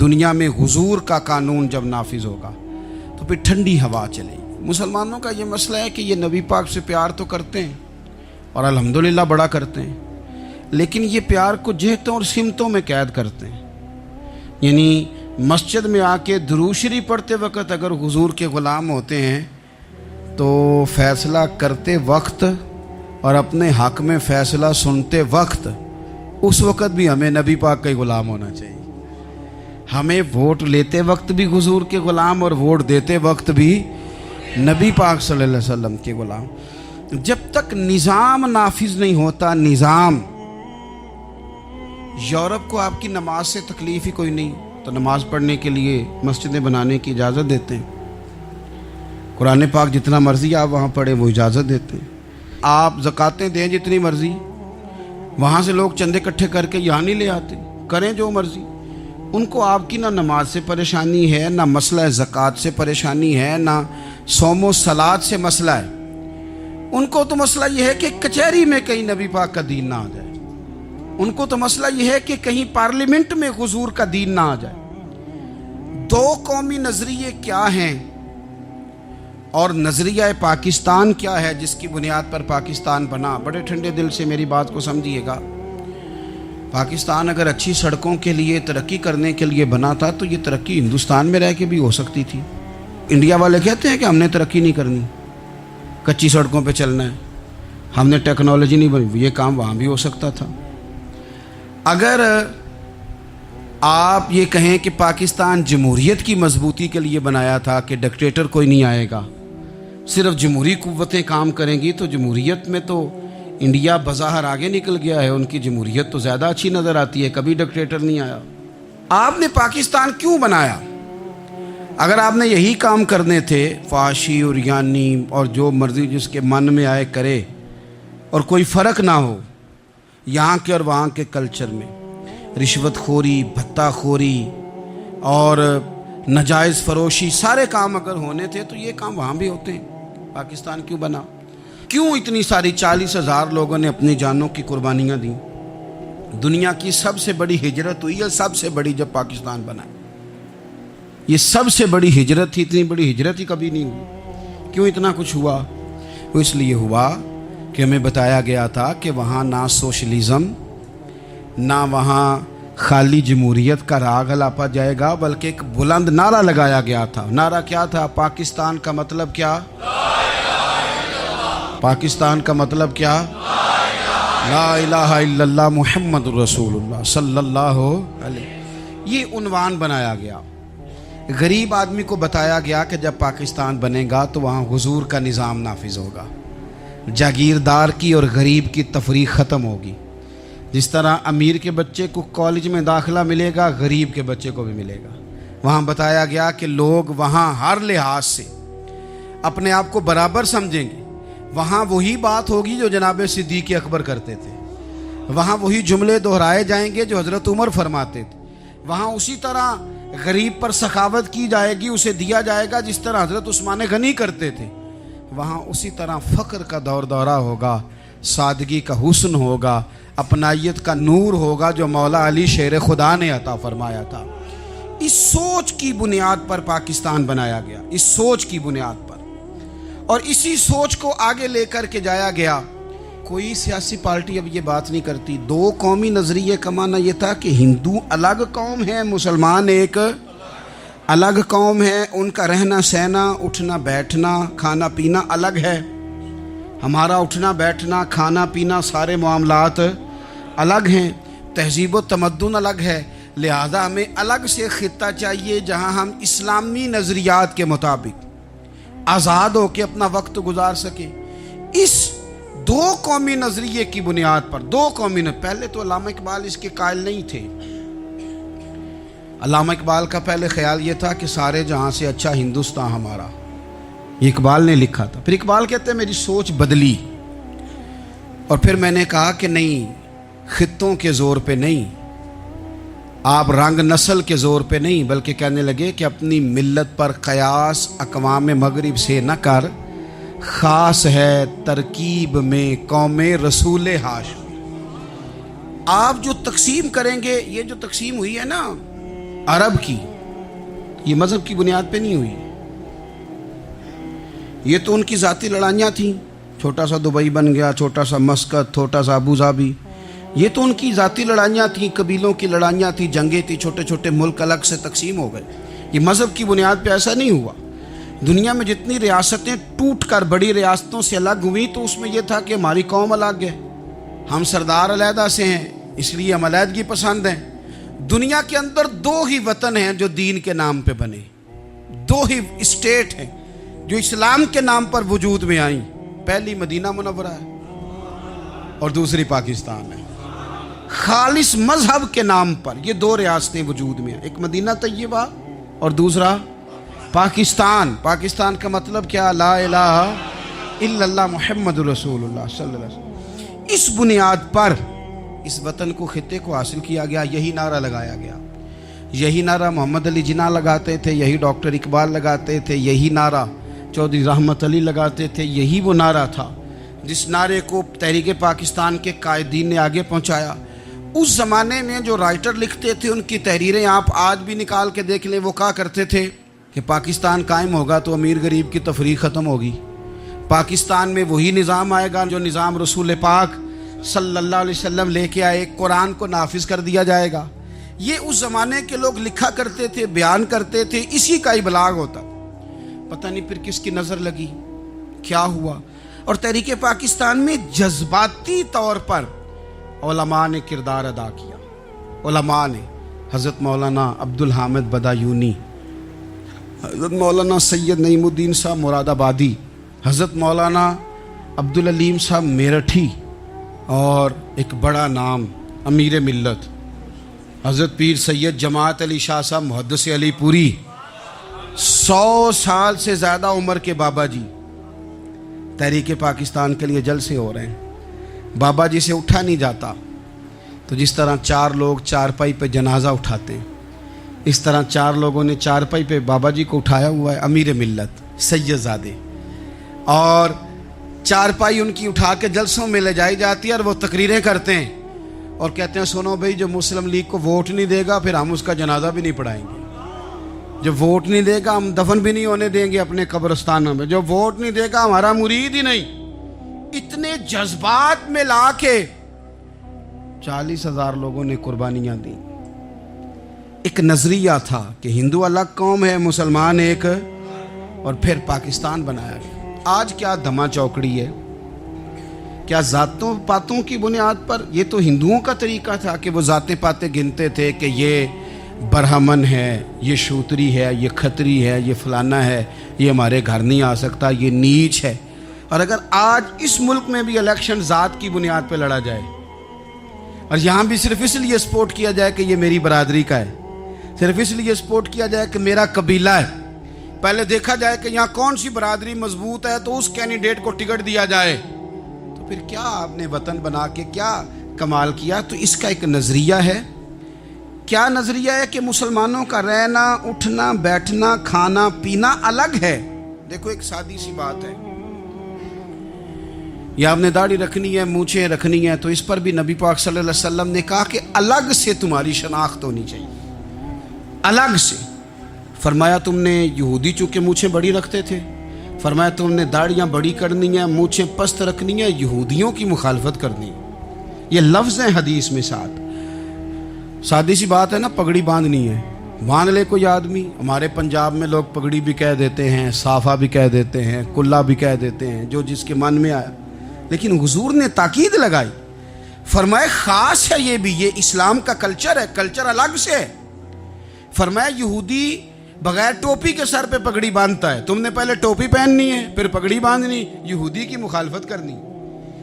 دنیا میں حضور کا قانون جب نافذ ہوگا، تو پھر ٹھنڈی ہوا چلے گی۔ مسلمانوں کا یہ مسئلہ ہے کہ یہ نبی پاک سے پیار تو کرتے ہیں اور الحمدللہ بڑا کرتے ہیں، لیکن یہ پیار کو جہتوں اور سمتوں میں قید کرتے ہیں۔ یعنی مسجد میں آ کے درود شریف پڑھتے وقت اگر حضور کے غلام ہوتے ہیں تو فیصلہ کرتے وقت اور اپنے حق میں فیصلہ سنتے وقت، اس وقت بھی ہمیں نبی پاک کا ہی غلام ہونا چاہیے۔ ہمیں ووٹ لیتے وقت بھی حضور کے غلام، اور ووٹ دیتے وقت بھی نبی پاک صلی اللہ علیہ وسلم کے غلام۔ جب تک نظام نافذ نہیں ہوتا، نظام، یورپ کو آپ کی نماز سے تکلیف ہی کوئی نہیں تو نماز پڑھنے کے لیے مسجدیں بنانے کی اجازت دیتے ہیں، قرآن پاک جتنا مرضی آپ وہاں پڑھیں وہ اجازت دیتے ہیں، آپ زکاتیں دیں جتنی مرضی، وہاں سے لوگ چندے اکٹھے کر کے یہاں نہیں لے آتے، کریں جو مرضی۔ ان کو آپ کی نہ نماز سے پریشانی ہے، نہ مسئلہ زکوٰۃ سے پریشانی ہے، نہ صوم و صلات سے مسئلہ ہے۔ ان کو تو مسئلہ یہ ہے کہ کچہری میں کہیں نبی پاک کا دین نہ آ جائے، ان کو تو مسئلہ یہ ہے کہ کہیں پارلیمنٹ میں حضور کا دین نہ آ جائے۔ دو قومی نظریے کیا ہیں اور نظریہ پاکستان کیا ہے جس کی بنیاد پر پاکستان بنا؟ بڑے ٹھنڈے دل سے میری بات کو سمجھیے گا۔ پاکستان اگر اچھی سڑکوں کے لیے، ترقی کرنے کے لیے بنا تھا تو یہ ترقی ہندوستان میں رہ کے بھی ہو سکتی تھی۔ انڈیا والے کہتے ہیں کہ ہم نے ترقی نہیں کرنی، کچی سڑکوں پہ چلنا ہے، ہم نے ٹیکنالوجی نہیں بنی، یہ کام وہاں بھی ہو سکتا تھا۔ اگر آپ یہ کہیں کہ پاکستان جمہوریت کی مضبوطی کے لیے بنایا تھا کہ ڈکٹیٹر کوئی نہیں آئے گا، صرف جمہوری قوتیں کام کریں گی، تو جمہوریت میں تو انڈیا بظاہر آگے نکل گیا ہے، ان کی جمہوریت تو زیادہ اچھی نظر آتی ہے، کبھی ڈکٹیٹر نہیں آیا۔ آپ نے پاکستان کیوں بنایا؟ اگر آپ نے یہی کام کرنے تھے، فحاشی اور یانی اور جو مرضی جس کے من میں آئے کرے، اور کوئی فرق نہ ہو یہاں کے اور وہاں کے کلچر میں، رشوت خوری، بھتہ خوری اور ناجائز فروشی، سارے کام اگر ہونے تھے تو یہ کام وہاں بھی ہوتے ہیں۔ پاکستان کیوں بنا؟ کیوں اتنی ساری 40,000 لوگوں نے اپنی جانوں کی قربانیاں دیں؟ دنیا کی سب سے بڑی ہجرت ہوئی ہے، سب سے بڑی، جب پاکستان بنا۔ یہ سب سے بڑی ہجرت تھی، اتنی بڑی ہجرت ہی کبھی نہیں ہوئی کیوں اتنا کچھ ہوا؟ وہ اس لیے ہوا کہ ہمیں بتایا گیا تھا کہ وہاں نہ سوشلزم، نہ وہاں خالی جمہوریت کا راگ الاپا جائے گا، بلکہ ایک بلند نعرہ لگایا گیا تھا۔ نعرہ کیا تھا؟ پاکستان کا مطلب کیا؟ پاکستان کا مطلب کیا؟ لا الہ الا اللہ محمد رسول اللہ صلی اللہ علیہ۔ یہ عنوان بنایا گیا۔ غریب آدمی کو بتایا گیا کہ جب پاکستان بنے گا تو وہاں حضور کا نظام نافذ ہوگا، جاگیردار کی اور غریب کی تفریق ختم ہوگی۔ جس طرح امیر کے بچے کو کالج میں داخلہ ملے گا، غریب کے بچے کو بھی ملے گا۔ وہاں بتایا گیا کہ لوگ وہاں ہر لحاظ سے اپنے آپ کو برابر سمجھیں گے۔ وہاں وہی بات ہوگی جو جناب صدیق اکبر کرتے تھے، وہاں وہی جملے دہرائے جائیں گے جو حضرت عمر فرماتے تھے، وہاں اسی طرح غریب پر سخاوت کی جائے گی، اسے دیا جائے گا جس طرح حضرت عثمان غنی کرتے تھے۔ وہاں اسی طرح فقر کا دور دورہ ہوگا، سادگی کا حسن ہوگا، اپنائیت کا نور ہوگا جو مولا علی شیر خدا نے عطا فرمایا تھا۔ اس سوچ کی بنیاد پر پاکستان بنایا گیا، اس سوچ کی بنیاد پر، اور اسی سوچ کو آگے لے کر کے جایا گیا۔ کوئی سیاسی پارٹی اب یہ بات نہیں کرتی۔ دو قومی نظریے کا معنی یہ تھا کہ ہندو الگ قوم ہے، مسلمان ایک الگ قوم ہے، ان کا رہنا سہنا، اٹھنا بیٹھنا، کھانا پینا الگ ہے، ہمارا اٹھنا بیٹھنا، کھانا پینا، سارے معاملات الگ ہیں، تہذیب و تمدن الگ ہے، لہذا ہمیں الگ سے خطہ چاہیے جہاں ہم اسلامی نظریات کے مطابق آزاد ہو کے اپنا وقت گزار سکیں۔ اس دو قومی نظریے کی بنیاد پر، دو قومی پہلے تو علامہ اقبال اس کے قائل نہیں تھے۔ علامہ اقبال کا پہلے خیال یہ تھا کہ سارے جہاں سے اچھا ہندوستان ہمارا، یہ اقبال نے لکھا تھا۔ پھر اقبال کہتے ہیں میری سوچ بدلی، اور پھر میں نے کہا کہ نہیں، خطوں کے زور پہ نہیں، آپ رنگ نسل کے زور پہ نہیں، بلکہ کہنے لگے کہ اپنی ملت پر قیاس اقوام مغرب سے نہ کر، خاص ہے ترکیب میں قوم رسول ہاشم۔ آپ جو تقسیم کریں گے، یہ جو تقسیم ہوئی ہے نا عرب کی، یہ مذہب کی بنیاد پہ نہیں ہوئی، یہ تو ان کی ذاتی لڑائیاں تھیں، چھوٹا سا دبئی بن گیا، چھوٹا سا مسقط، چھوٹا سا ابو ظبی، یہ تو ان کی ذاتی لڑائیاں تھیں، قبیلوں کی لڑائیاں تھیں، جنگیں تھیں، چھوٹے چھوٹے ملک الگ سے تقسیم ہو گئے۔ یہ مذہب کی بنیاد پہ ایسا نہیں ہوا۔ دنیا میں جتنی ریاستیں ٹوٹ کر بڑی ریاستوں سے الگ ہوئیں تو اس میں یہ تھا کہ ہماری قوم الگ ہے، ہم سردار علیحدہ سے ہیں، اس لیے ہم علیحدگی پسند ہیں۔ دنیا کے اندر دو ہی وطن ہیں جو دین کے نام پہ بنے، دو ہی اسٹیٹ ہیں جو اسلام کے نام پر وجود میں آئیں، پہلی مدینہ منورہ ہے اور دوسری پاکستان ہے۔ خالص مذہب کے نام پر یہ دو ریاستیں وجود میں ہیں، ایک مدینہ طیبہ اور دوسرا پاکستان۔ پاکستان کا مطلب کیا؟ لا الہ الا اللہ محمد رسول اللہ صلی اللہ علیہ وسلم۔ اس بنیاد پر اس وطن کو، خطے کو حاصل کیا گیا، یہی نعرہ لگایا گیا، یہی نعرہ محمد علی جناح لگاتے تھے، یہی ڈاکٹر اقبال لگاتے تھے، یہی نعرہ چودھری رحمت علی لگاتے تھے، یہی وہ نعرہ تھا جس نعرے کو تحریک پاکستان کے قائدین نے آگے پہنچایا۔ اس زمانے میں جو رائٹر لکھتے تھے ان کی تحریریں آپ آج بھی نکال کے دیکھ لیں، وہ کہا کرتے تھے کہ پاکستان قائم ہوگا تو امیر غریب کی تفریق ختم ہوگی، پاکستان میں وہی نظام آئے گا جو نظام رسول پاک صلی اللہ علیہ وسلم لے کے آئے، قرآن کو نافذ کر دیا جائے گا۔ یہ اس زمانے کے لوگ لکھا کرتے تھے، بیان کرتے تھے، اسی کا ابلاغ ہوتا۔ پتہ نہیں پھر کس کی نظر لگی، کیا ہوا، اور تحریک پاکستان میں جذباتی طور پر علماء نے کردار ادا کیا۔ علماء نے، حضرت مولانا عبدالحامد بدایونی، حضرت مولانا سید نعیم الدین صاحب مراد آبادی، حضرت مولانا عبدالعلیم صاحب میرٹھی، اور ایک بڑا نام امیر ملت حضرت پیر سید جماعت علی شاہ صاحب محدث علی پوری، 100 سال سے زیادہ عمر کے بابا جی تحریک پاکستان کے لیے جلسے ہو رہے ہیں۔ بابا جی سے اٹھا نہیں جاتا، تو جس طرح 4 لوگ چارپائی پہ جنازہ اٹھاتے ہیں، اس طرح 4 لوگوں نے چارپائی پہ بابا جی کو اٹھایا ہوا ہے، امیر ملت سید زادے، اور چارپائی ان کی اٹھا کے جلسوں میں لے جائی جاتی ہے، اور وہ تقریریں کرتے ہیں اور کہتے ہیں سنو بھائی، جو مسلم لیگ کو ووٹ نہیں دے گا پھر ہم اس کا جنازہ بھی نہیں پڑھائیں گے۔ جو ووٹ نہیں دے گا ہم دفن بھی نہیں ہونے دیں گے اپنے قبرستانوں میں، جو ووٹ نہیں دے گا ہمارا مرید ہی نہیں۔ اتنے جذبات میں لا کے 40,000 لوگوں نے قربانیاں دی۔ ایک نظریہ تھا کہ ہندو الگ قوم ہے، مسلمان ایک، اور پھر پاکستان بنایا گیا۔ آج کیا دھما چوکڑی ہے، کیا ذاتوں پاتوں کی بنیاد پر؟ یہ تو ہندوؤں کا طریقہ تھا کہ وہ ذاتیں پاتیں گنتے تھے کہ یہ برہمن ہے، یہ شوتری ہے، یہ کھتری ہے، یہ فلانا ہے، یہ ہمارے گھر نہیں آ سکتا، یہ نیچ ہے۔ اور اگر آج اس ملک میں بھی الیکشن ذات کی بنیاد پہ لڑا جائے اور یہاں بھی صرف اس لیے سپورٹ کیا جائے کہ یہ میری برادری کا ہے، صرف اس لیے سپورٹ کیا جائے کہ میرا قبیلہ ہے، پہلے دیکھا جائے کہ یہاں کون سی برادری مضبوط ہے تو اس کینڈیڈیٹ کو ٹکٹ دیا جائے، تو پھر کیا آپ نے وطن بنا کے کیا کمال کیا؟ تو اس کا ایک نظریہ ہے۔ کیا نظریہ ہے کہ مسلمانوں کا رہنا، اٹھنا، بیٹھنا، کھانا پینا الگ ہے۔ دیکھو ایک سادی سی بات ہے، یا آپ نے داڑھی رکھنی ہے، مونچھیں رکھنی ہے، تو اس پر بھی نبی پاک صلی اللہ علیہ وسلم نے کہا کہ الگ سے تمہاری شناخت ہونی چاہیے، الگ سے۔ فرمایا تم نے یہودی چونکہ مونچھیں بڑی رکھتے تھے، فرمایا تم نے داڑھیاں بڑی کرنی ہیں، مونچھیں پست رکھنی ہیں، یہودیوں کی مخالفت کرنی ہے۔ یہ لفظ ہیں حدیث میں ساتھ۔ سادی سی بات ہے نا، پگڑی باندھنی ہے، باندھ لے کوئی آدمی۔ ہمارے پنجاب میں لوگ پگڑی بھی کہہ دیتے ہیں، صافہ بھی کہہ دیتے ہیں، کلہ بھی کہہ دیتے ہیں، جو جس کے من میں آیا۔ لیکن حضور نے تاکید لگائی، فرمایا خاص ہے یہ بھی، یہ اسلام کا کلچر ہے، کلچر الگ سے ہے۔ فرمایا یہودی بغیر ٹوپی کے سر پہ پگڑی باندھتا ہے، تم نے پہلے ٹوپی پہننی ہے پھر پگڑی باندھنی، یہودی کی مخالفت کرنی۔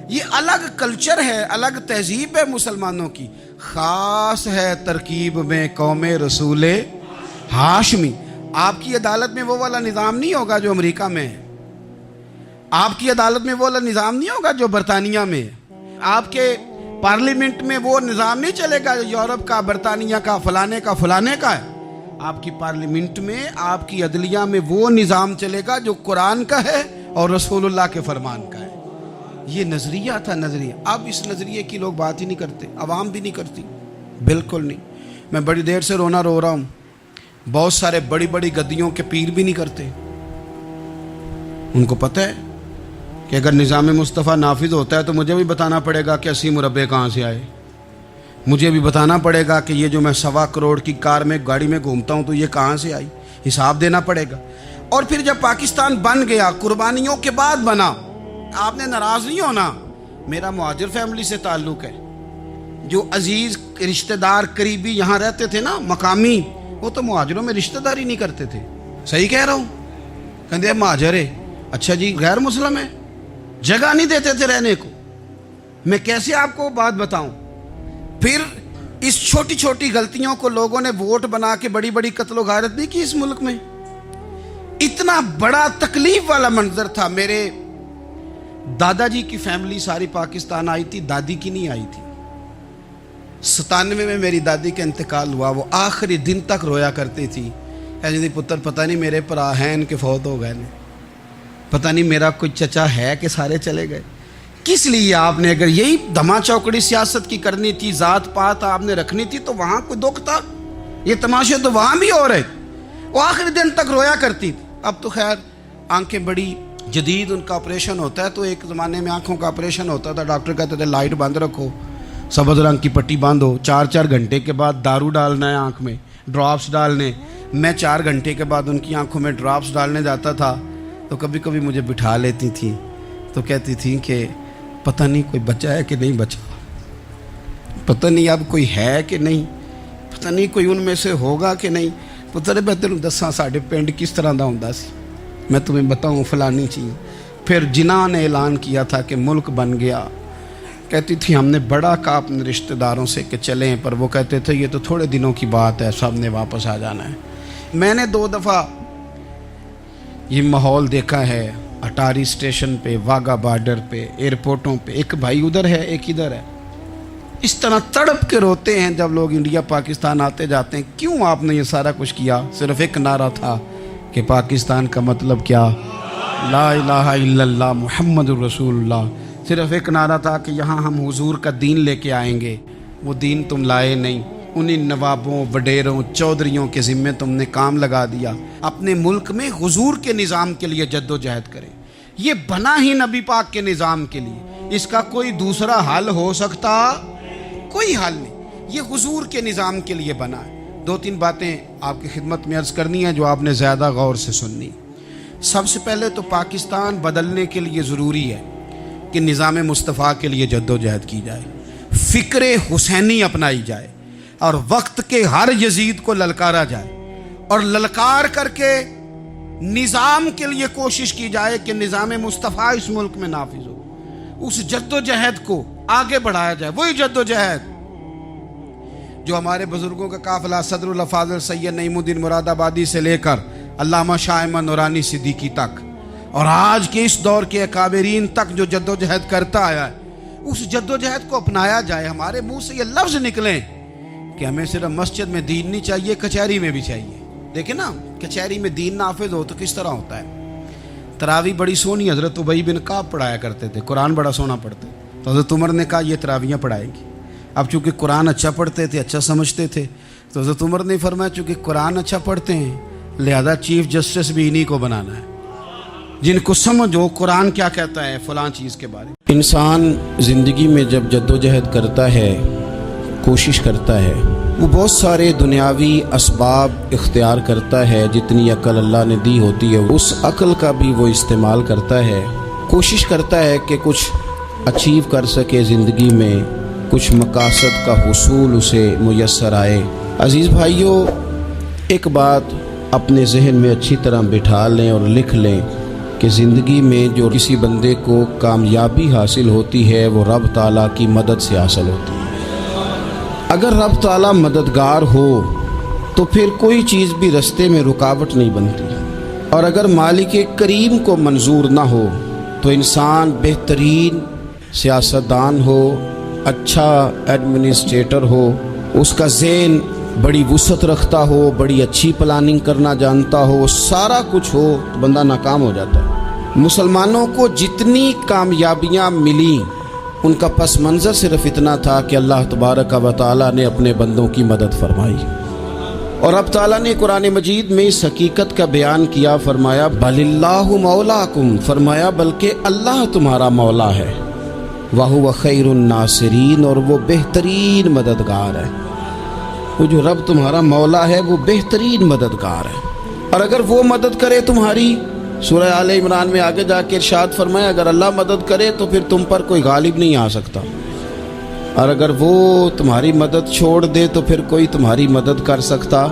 یہ الگ کلچر ہے، الگ تہذیب ہے مسلمانوں کی، خاص ہے ترکیب میں قوم رسول ہاشمی۔ آپ کی عدالت میں وہ والا نظام نہیں ہوگا جو امریکہ میں ہے، آپ کی عدالت میں وہ والا نظام نہیں ہوگا جو برطانیہ میں ہے، آپ کے پارلیمنٹ میں وہ نظام نہیں چلے گا جو یورپ کا، برطانیہ کا، فلانے کا فلانے کا ہے۔ آپ کی پارلیمنٹ میں، آپ کی عدلیہ میں وہ نظام چلے گا جو قرآن کا ہے اور رسول اللہ کے فرمان کا ہے۔ یہ نظریہ تھا، نظریہ۔ اب اس نظریے کی لوگ بات ہی نہیں کرتے، عوام بھی نہیں کرتی، بالکل نہیں۔ میں بڑی دیر سے رو رہا ہوں، بہت سارے بڑی بڑی گدیوں کے پیر بھی نہیں کرتے۔ ان کو پتہ ہے کہ اگر نظام مصطفیٰ نافذ ہوتا ہے تو مجھے بھی بتانا پڑے گا کہ 80 مربع کہاں سے آئے، مجھے بھی بتانا پڑے گا کہ یہ جو میں 1.25 کروڑ کی کار میں گاڑی میں گھومتا ہوں تو یہ کہاں سے آئی، حساب دینا پڑے گا۔ اور پھر جب پاکستان بن گیا، قربانیوں کے بعد بنا، آپ نے ناراض نہیں ہونا، میرا مہاجر فیملی سے تعلق ہے، جو عزیز رشتہ دار قریبی یہاں رہتے تھے نا، مقامی، وہ تو مہاجروں میں رشتہ داری نہیں کرتے تھے۔ صحیح کہہ رہا ہوں؟ کہتے مہاجر ہے، اچھا جی غیر مسلم ہے، جگہ نہیں دیتے تھے رہنے کو۔ میں کیسے آپ کو بات بتاؤں؟ پھر اس چھوٹی چھوٹی غلطیوں کو لوگوں نے ووٹ بنا کے بڑی بڑی قتل و غارت نہیں کی اس ملک میں۔ اتنا بڑا تکلیف والا منظر تھا۔ میرے دادا جی کی فیملی ساری پاکستان آئی تھی، دادی کی نہیں آئی تھی۔ 97 میں میری دادی کا انتقال ہوا، وہ آخری دن تک رویا کرتی تھی، کہتی پتر پتہ نہیں میرے پرا ہیں ان کے فوت ہو گئے، پتہ نہیں میرا کوئی چچا ہے کہ سارے چلے گئے۔ کس لیے آپ نے، اگر یہی دھما چوکڑی سیاست کی کرنی تھی، ذات پات آپ نے رکھنی تھی، تو وہاں کوئی دکھ تھا؟ یہ تماشے تو وہاں بھی ہو رہے، وہ آخری دن تک رویا کرتی تھی۔ اب تو خیر آنکھیں بڑی جدید ان کا آپریشن ہوتا ہے، تو ایک زمانے میں آنکھوں کا آپریشن ہوتا تھا، ڈاکٹر کہتے تھے لائٹ بند رکھو، سبز رنگ کی پٹی باندھو، 4 گھنٹے کے بعد دارو ڈالنا ہے آنکھ میں، ڈراپس ڈالنے۔ میں 4 گھنٹے کے بعد ان کی آنکھوں میں ڈراپس ڈالنے جاتا تھا تو کبھی کبھی مجھے بٹھا لیتی تھیں، تو کہتی تھیں کہ پتہ نہیں کوئی بچا ہے کہ نہیں بچا، پتہ نہیں اب کوئی ہے کہ نہیں، پتہ نہیں کوئی ان میں سے ہوگا کہ نہیں۔ پتر میں تینوں دساں ساڈے پنڈ کس طرح دا ہوندا سی، میں تمہیں بتاؤں فلانی چیز۔ پھر جنہاں نے اعلان کیا تھا کہ ملک بن گیا، کہتی تھی ہم نے بڑا کہا اپنے رشتہ داروں سے کہ چلیں، پر وہ کہتے تھے یہ تو تھوڑے دنوں کی بات ہے، سب نے واپس آ جانا ہے۔ میں نے 2 دفعہ یہ ماحول دیکھا ہے، اٹاری اسٹیشن پہ، واگا بارڈر پہ، ایئرپورٹوں پہ، ایک بھائی ادھر ہے ایک ادھر ہے، اس طرح تڑپ کے روتے ہیں جب لوگ انڈیا پاکستان آتے جاتے ہیں۔ کیوں آپ نے یہ سارا کچھ کیا؟ صرف ایک نعرہ تھا کہ پاکستان کا مطلب کیا؟ لا الہ الا اللہ محمد الرسول اللہ۔ صرف ایک نعرہ تھا کہ یہاں ہم حضور کا دین لے کے آئیں گے، وہ دین تم لائے نہیں۔ انہیں نوابوں، وڈیروں، چودھریوں کے ذمے تم نے کام لگا دیا، اپنے ملک میں حضور کے نظام کے لیے جد و جہد کریں۔ یہ بنا ہی نبی پاک کے نظام کے لیے، اس کا کوئی دوسرا حل ہو سکتا؟ کوئی حل نہیں، یہ حضور کے نظام کے لیے بنا ہے۔ 2-3 باتیں آپ کی خدمت میں عرض کرنی ہیں جو آپ نے زیادہ غور سے سننی۔ سب سے پہلے تو پاکستان بدلنے کے لیے ضروری ہے کہ نظام مصطفیٰ کے لیے جد و جہد کی جائے، فکر حسینی اپنائی جائے، اور وقت کے ہر یزید کو للکارا جائے، اور للکار کر کے نظام کے لیے کوشش کی جائے کہ نظام مصطفیٰ اس ملک میں نافذ ہو۔ اس جد و جہد کو آگے بڑھایا جائے، وہی جد و جہد جو ہمارے بزرگوں کا قافلہ صدر الافاضل سید نعیم الدین مراد آبادی سے لے کر علامہ شاہ احمد نورانی صدیقی تک، اور آج کے اس دور کے اکابرین تک جو جد و جہد کرتا آیا ہے، اس جد و جہد کو اپنایا جائے۔ ہمارے منہ سے یہ لفظ نکلیں کہ ہمیں صرف مسجد میں دین نہیں چاہیے، کچہری میں بھی چاہیے۔ دیکھیں نا، کچہری میں دین نافذ ہو تو کس طرح ہوتا ہے۔ تراویح بڑی سونی حضرت ابی بن کعب پڑھایا کرتے تھے، قرآن بڑا سونا پڑھتے، تو حضرت عمر نے کہا یہ تراویحیں پڑھائے گی۔ اب چونکہ قرآن اچھا پڑھتے تھے، اچھا سمجھتے تھے، تو حضرت عمر نے فرمایا چونکہ قرآن اچھا پڑھتے ہیں لہذا چیف جسٹس بھی انہی کو بنانا ہے، جن کو سمجھ ہو قرآن کیا کہتا ہے فلاں چیز کے بارے میں۔ انسان زندگی میں جب جد و جہد کرتا ہے، کوشش کرتا ہے، وہ بہت سارے دنیاوی اسباب اختیار کرتا ہے، جتنی عقل اللہ نے دی ہوتی ہے اس عقل کا بھی وہ استعمال کرتا ہے، کوشش کرتا ہے کہ کچھ اچیو کر سکے زندگی میں، کچھ مقاصد کا حصول اسے میسر آئے۔ عزیز بھائیوں، ایک بات اپنے ذہن میں اچھی طرح بٹھا لیں اور لکھ لیں کہ زندگی میں جو کسی بندے کو کامیابی حاصل ہوتی ہے وہ رب تعالیٰ کی مدد سے حاصل ہوتی ہے۔ اگر رب تعالیٰ مددگار ہو تو پھر کوئی چیز بھی رستے میں رکاوٹ نہیں بنتی، اور اگر مالک کریم کو منظور نہ ہو تو انسان بہترین سیاستدان ہو، اچھا ایڈمنسٹریٹر ہو، اس کا ذہن بڑی وسعت رکھتا ہو، بڑی اچھی پلاننگ کرنا جانتا ہو، سارا کچھ ہو تو بندہ ناکام ہو جاتا ہے۔ مسلمانوں کو جتنی کامیابیاں ملیں ان کا پس منظر صرف اتنا تھا کہ اللہ تبارک و تعالیٰ نے اپنے بندوں کی مدد فرمائی، اور اب تعالیٰ نے قرآن مجید میں اس حقیقت کا بیان کیا، فرمایا بل اللہ مولاکم، فرمایا بلکہ اللہ تمہارا مولا ہے، وَهُوَ خَيْرُ النَّاصِرِينَ، اور وہ بہترین مددگار ہے۔ وہ جو رب تمہارا مولا ہے وہ بہترین مددگار ہے، اور اگر وہ مدد کرے تمہاری، سورہ آل عمران میں آگے جا کے ارشاد فرمایا اگر اللہ مدد کرے تو پھر تم پر کوئی غالب نہیں آ سکتا، اور اگر وہ تمہاری مدد چھوڑ دے تو پھر کوئی تمہاری مدد کر سکتا؟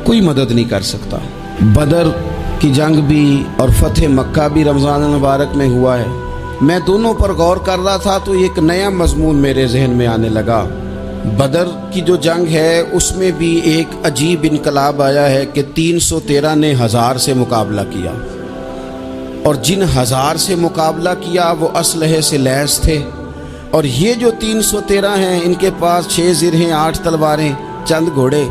کوئی مدد نہیں کر سکتا۔ بدر کی جنگ بھی اور فتح مکہ بھی رمضان المبارک میں ہوا ہے۔ میں دونوں پر غور کر رہا تھا تو ایک نیا مضمون میرے ذہن میں آنے لگا۔ بدر کی جو جنگ ہے اس میں بھی ایک عجیب انقلاب آیا ہے کہ 313 نے 1000 سے مقابلہ کیا، اور جن 1000 سے مقابلہ کیا وہ اسلحے سے لیس تھے، اور یہ جو 313 ہیں ان کے پاس 6 زرہیں، 8 تلواریں، چند گھوڑے،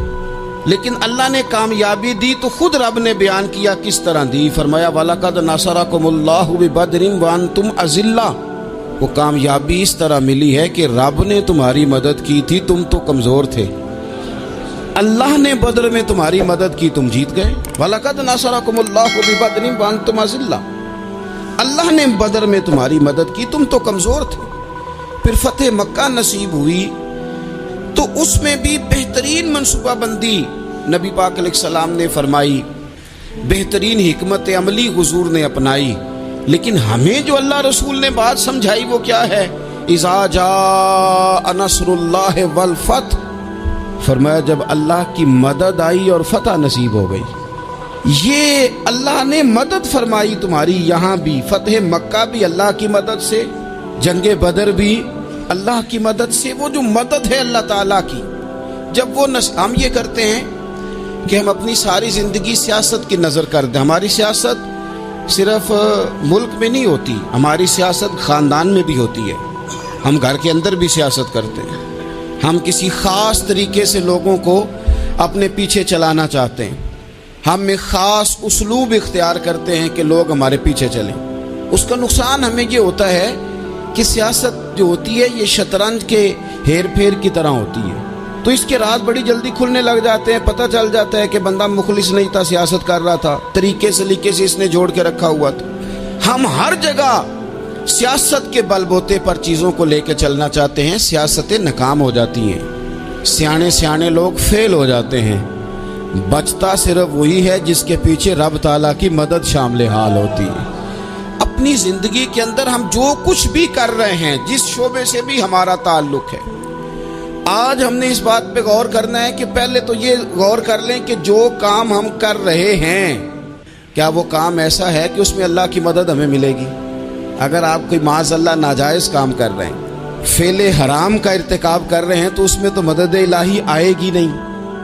لیکن اللہ نے کامیابی دی تو خود رب نے بیان کیا کس طرح دی، فرمایا وَلَقَدْ نَصَرَكُمُ اللَّهُ بِبَدْرٍ وَأَنْتُمْ أَذِلَّةٌ۔ وہ کامیابی اس طرح ملی ہے کہ رب نے تمہاری مدد کی تھی، تم تو کمزور تھے، اللہ نے بدر میں تمہاری مدد کی، تم جیت گئے۔ وَلَقَدْ نَصَرَكُمُ اللَّهُ بِبَدْرٍ وَأَنْتُمْ أَذِلَّةٌ، اللہ نے بدر میں تمہاری مدد کی، تم تو کمزور تھے۔ پھر فتح مکہ نصیب ہوئی تو اس میں بھی بہترین منصوبہ بندی نبی پاک علیہ السلام نے فرمائی، بہترین حکمت عملی حضور نے اپنائی، لیکن ہمیں جو اللہ رسول نے بات سمجھائی وہ کیا ہے؟ اذا جاء نصر اللہ والفتح، فرمایا جب اللہ کی مدد آئی اور فتح نصیب ہو گئی۔ یہ اللہ نے مدد فرمائی تمہاری، یہاں بھی فتح مکہ بھی اللہ کی مدد سے، جنگ بدر بھی اللہ کی مدد سے۔ وہ جو مدد ہے اللہ تعالیٰ کی، جب وہ ہم یہ کرتے ہیں کہ ہم اپنی ساری زندگی سیاست کی نظر کر دیں، ہماری سیاست صرف ملک میں نہیں ہوتی، ہماری سیاست خاندان میں بھی ہوتی ہے، ہم گھر کے اندر بھی سیاست کرتے ہیں، ہم کسی خاص طریقے سے لوگوں کو اپنے پیچھے چلانا چاہتے ہیں، ہم ایک خاص اسلوب اختیار کرتے ہیں کہ لوگ ہمارے پیچھے چلیں۔ اس کا نقصان ہمیں یہ ہوتا ہے کہ سیاست جو ہوتی ہے یہ شطرنج کے ہیر پھیر کی طرح ہوتی ہے، تو اس کے راز بڑی جلدی کھلنے لگ جاتے ہیں، پتہ چل جاتا ہے کہ بندہ مخلص نہیں تھا، سیاست کر رہا تھا، طریقے سلیقے سے اس نے جوڑ کے رکھا ہوا تھا۔ ہم ہر جگہ سیاست کے بل بوتے پر چیزوں کو لے کے چلنا چاہتے ہیں، سیاستیں ناکام ہو جاتی ہیں، سیانے لوگ فیل ہو جاتے ہیں، بچتا صرف وہی ہے جس کے پیچھے رب تعالیٰ کی مدد شامل حال ہوتی ہے۔ اپنی زندگی کے اندر ہم جو کچھ بھی کر رہے ہیں، جس شعبے سے بھی ہمارا تعلق ہے، آج ہم نے اس بات پہ غور کرنا ہے کہ پہلے تو یہ غور کر لیں کہ جو کام ہم کر رہے ہیں کیا وہ کام ایسا ہے کہ اس میں اللہ کی مدد ہمیں ملے گی؟ اگر آپ کوئی معاذ اللہ ناجائز کام کر رہے ہیں، فعل حرام کا ارتکاب کر رہے ہیں، تو اس میں تو مدد الہی آئے گی نہیں۔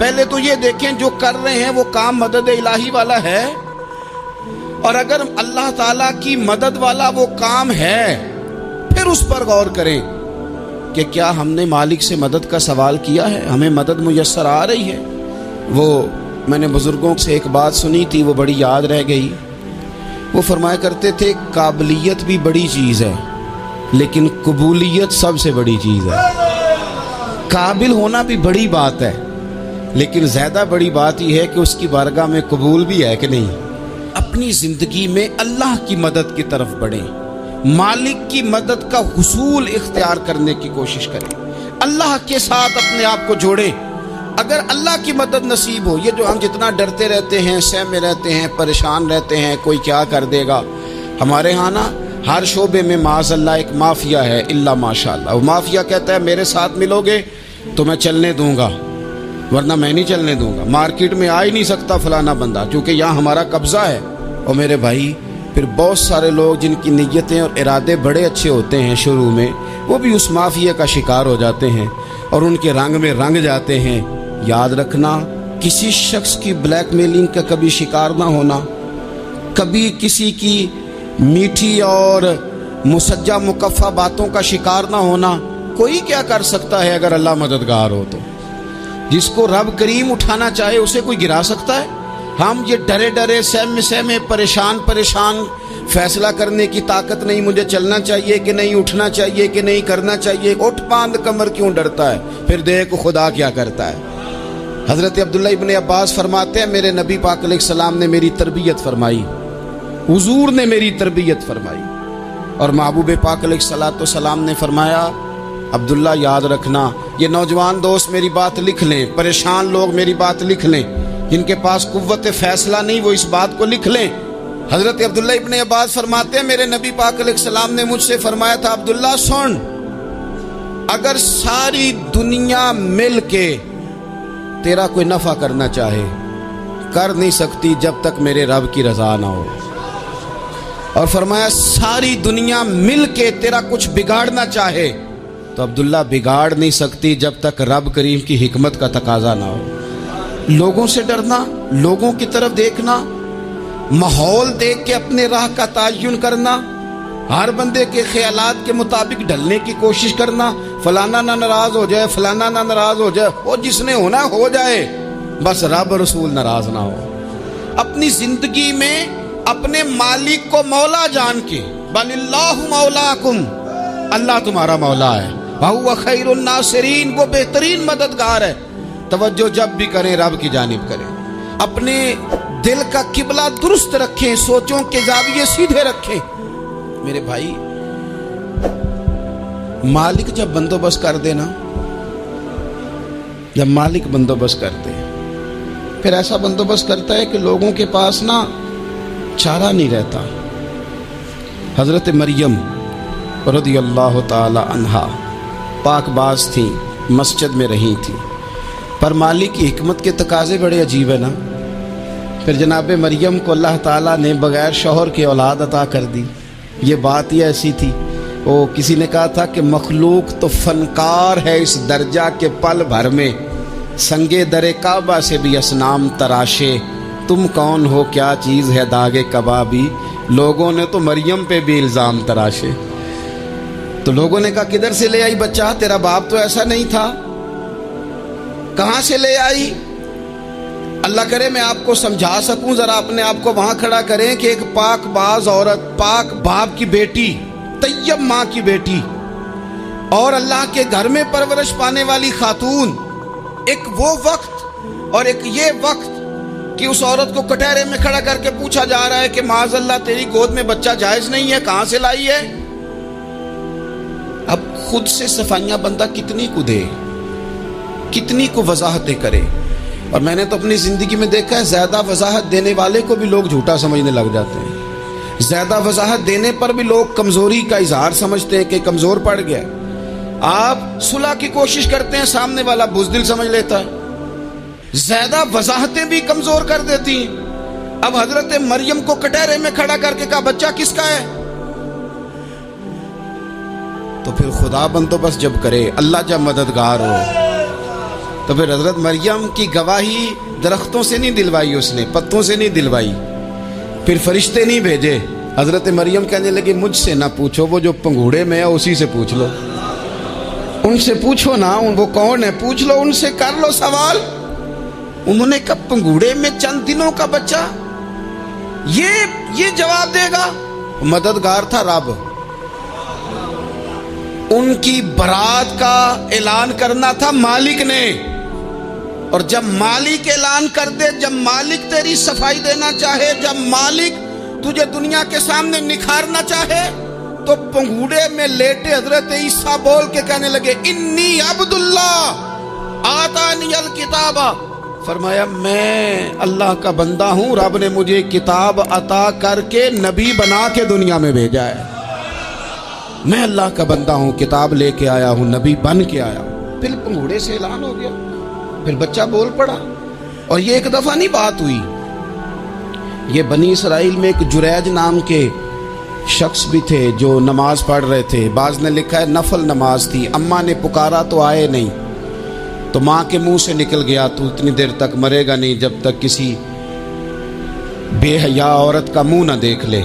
پہلے تو یہ دیکھیں جو کر رہے ہیں وہ کام مدد الہی والا ہے، اور اگر اللہ تعالیٰ کی مدد والا وہ کام ہے پھر اس پر غور کریں کہ کیا ہم نے مالک سے مدد کا سوال کیا ہے، ہمیں مدد میسر آ رہی ہے۔ وہ میں نے بزرگوں سے ایک بات سنی تھی، وہ بڑی یاد رہ گئی۔ وہ فرمایا کرتے تھے قابلیت بھی بڑی چیز ہے لیکن قبولیت سب سے بڑی چیز ہے۔ قابل ہونا بھی بڑی بات ہے لیکن زیادہ بڑی بات یہ ہے کہ اس کی بارگاہ میں قبول بھی ہے کہ نہیں۔ اپنی زندگی میں اللہ کی مدد کی طرف بڑھیں، مالک کی مدد کا حصول اختیار کرنے کی کوشش کریں، اللہ کے ساتھ اپنے آپ کو جوڑیں۔ اگر اللہ کی مدد نصیب ہو، یہ جو ہم جتنا ڈرتے رہتے ہیں، سہمے رہتے ہیں، پریشان رہتے ہیں کوئی کیا کر دے گا، ہمارے ہاں نا ہر شعبے میں معاذ اللہ ایک مافیا ہے، الا ماشاء اللہ۔ وہ مافیا کہتا ہے میرے ساتھ ملو گے تو میں چلنے دوں گا ورنہ میں نہیں چلنے دوں گا، مارکیٹ میں آ ہی نہیں سکتا فلانا بندہ کیونکہ یہاں ہمارا قبضہ ہے۔ اور میرے بھائی پھر بہت سارے لوگ جن کی نیتیں اور ارادے بڑے اچھے ہوتے ہیں شروع میں، وہ بھی اس مافیا کا شکار ہو جاتے ہیں اور ان کے رنگ میں رنگ جاتے ہیں۔ یاد رکھنا، کسی شخص کی بلیک میلنگ کا کبھی شکار نہ ہونا، کبھی کسی کی میٹھی اور مسجع مکفہ باتوں کا شکار نہ ہونا۔ کوئی کیا کر سکتا ہے اگر اللہ مددگار ہو تو؟ جس کو رب کریم اٹھانا چاہے اسے کوئی گرا سکتا ہے؟ ہم یہ ڈرے سہمے پریشان فیصلہ کرنے کی طاقت نہیں، مجھے چلنا چاہیے کہ نہیں، اٹھنا چاہیے کہ نہیں، کرنا چاہیے، اٹھ باندھ کمر کیوں ڈرتا ہے؟ پھر دیکھ خدا کیا کرتا ہے۔ حضرت عبداللہ ابن عباس فرماتے ہیں میرے نبی پاک علیہ السلام نے میری تربیت فرمائی، حضور نے میری تربیت فرمائی، اور محبوب پاک علیہ السلام نے فرمایا عبداللہ یاد رکھنا، یہ نوجوان دوست میری بات لکھ لیں، پریشان لوگ میری بات لکھ لیں، جن کے پاس قوت فیصلہ نہیں وہ اس بات کو لکھ لیں۔ حضرت عبداللہ ابن عباس فرماتے ہیں میرے نبی پاک علیہ السلام نے مجھ سے فرمایا تھا عبداللہ سن، اگر ساری دنیا مل کے تیرا کوئی نفع کرنا چاہے کر نہیں سکتی جب تک میرے رب کی رضا نہ ہو، اور فرمایا ساری دنیا مل کے تیرا کچھ بگاڑنا چاہے تو عبداللہ بگاڑ نہیں سکتی جب تک رب کریم کی حکمت کا تقاضا نہ ہو۔ لوگوں سے ڈرنا، لوگوں کی طرف دیکھنا، ماحول دیکھ کے اپنے راہ کا تعین کرنا، ہر بندے کے خیالات کے مطابق ڈھلنے کی کوشش کرنا، فلانا نہ ناراض ہو جائے، فلانا نہ ناراض ہو جائے، وہ جس نے ہونا ہو جائے، بس رب رسول ناراض نہ ہو۔ اپنی زندگی میں اپنے مالک کو مولا جان کے، بل اللہ مولاکم، اللہ تمہارا مولا ہے، وَهُوَ خَيْرُ النَّاصِرِينَ، وہ بہترین مددگار ہے۔ توجہ جب بھی کریں رب کی جانب کریں، اپنے دل کا قبلہ درست رکھیں، سوچوں کے زاویے سیدھے رکھیں۔ میرے بھائی مالک جب بندوبست کر دے نا، جب مالک بندوبست کرتے پھر ایسا بندوبست کرتا ہے کہ لوگوں کے پاس نا چارہ نہیں رہتا۔ حضرت مریم رضی اللہ تعالی عنہا پاک باز تھیں، مسجد میں رہی تھیں، پر مالک کی حکمت کے تقاضے بڑے عجیب ہیں نا۔ پھر جناب مریم کو اللہ تعالیٰ نے بغیر شوہر کے اولاد عطا کر دی۔ یہ بات ہی ایسی تھی، وہ کسی نے کہا تھا کہ مخلوق تو فنکار ہے اس درجہ کے پل بھر میں سنگے در کعبہ سے بھی اصنام تراشے، تم کون ہو کیا چیز ہے داغے کبابی، لوگوں نے تو مریم پہ بھی الزام تراشے۔ تو لوگوں نے کہا کدھر سے لے آئی بچہ، تیرا باپ تو ایسا نہیں تھا، کہاں سے لے آئی؟ اللہ کرے میں آپ کو سمجھا سکوں، ذرا اپنے آپ کو وہاں کھڑا کریں کہ ایک پاک باز عورت، پاک باپ کی بیٹی، طیب ماں کی بیٹی، اور اللہ کے گھر میں پرورش پانے والی خاتون، ایک وہ وقت اور ایک یہ وقت کہ اس عورت کو کٹہرے میں کھڑا کر کے پوچھا جا رہا ہے کہ معاذ اللہ تیری گود میں بچہ جائز نہیں ہے، کہاں سے لائی ہے؟ اب خود سے صفائیاں بندہ کتنی کو دے، کتنی کو وضاحتیں کرے. اور میں نے تو اپنی زندگی میں دیکھا ہے زیادہ وضاحت دینے والے کو بھی لوگ جھوٹا سمجھنے لگ جاتے ہیں. زیادہ وضاحت دینے پر بھی لوگ کمزوری کا اظہار سمجھتے ہیں کہ کمزور پڑ گیا. آپ صلح کی کوشش کرتے ہیں، سامنے والا بزدل سمجھ لیتا ہے. زیادہ وضاحتیں بھی کمزور کر دیتی ہیں. اب حضرت مریم کو کٹہرے میں کھڑا کر کے کہا بچہ کس کا ہے؟ تو پھر خدا بندوبست جب کرے، اللہ جب مددگار ہو، تو پھر حضرت مریم کی گواہی درختوں سے نہیں دلوائی، اس نے پتوں سے نہیں دلوائی، پھر فرشتے نہیں بھیجے. حضرت مریم کہنے لگی مجھ سے نہ پوچھو، وہ جو پنگوڑے میں ہے اسی سے پوچھ لو، ان سے پوچھو نا، وہ کون ہے پوچھ لو، ان سے کر لو سوال. انہوں نے کہا پنگوڑے میں چند دنوں کا بچہ یہ جواب دے گا؟ مددگار تھا رب. ان کی برات کا اعلان کرنا تھا مالک نے، اور جب مالک اعلان کر دے، جب مالک تیری صفائی دینا چاہے، جب مالک تجھے دنیا کے سامنے نکھارنا چاہے، تو پنگوڑے میں لیٹے حضرت عیسیٰ بول کے کہنے لگے انی عبداللہ آتانی الکتاب، فرمایا میں اللہ کا بندہ ہوں، رب نے مجھے کتاب عطا کر کے نبی بنا کے دنیا میں بھیجا ہے. میں اللہ کا بندہ ہوں، کتاب لے کے آیا ہوں، نبی بن کے آیا ہوں. پھر پنگوڑے سے اعلان ہو گیا، پھر بچہ بول پڑا. اور یہ ایک دفعہ نہیں بات ہوئی، یہ بنی اسرائیل میں ایک جریج نام کے شخص بھی تھے جو نماز پڑھ رہے تھے. بعض نے لکھا ہے نفل نماز تھی، اماں نے پکارا تو آئے نہیں، تو ماں کے منہ سے نکل گیا تو اتنی دیر تک مرے گا نہیں جب تک کسی بے حیا عورت کا منہ نہ دیکھ لے.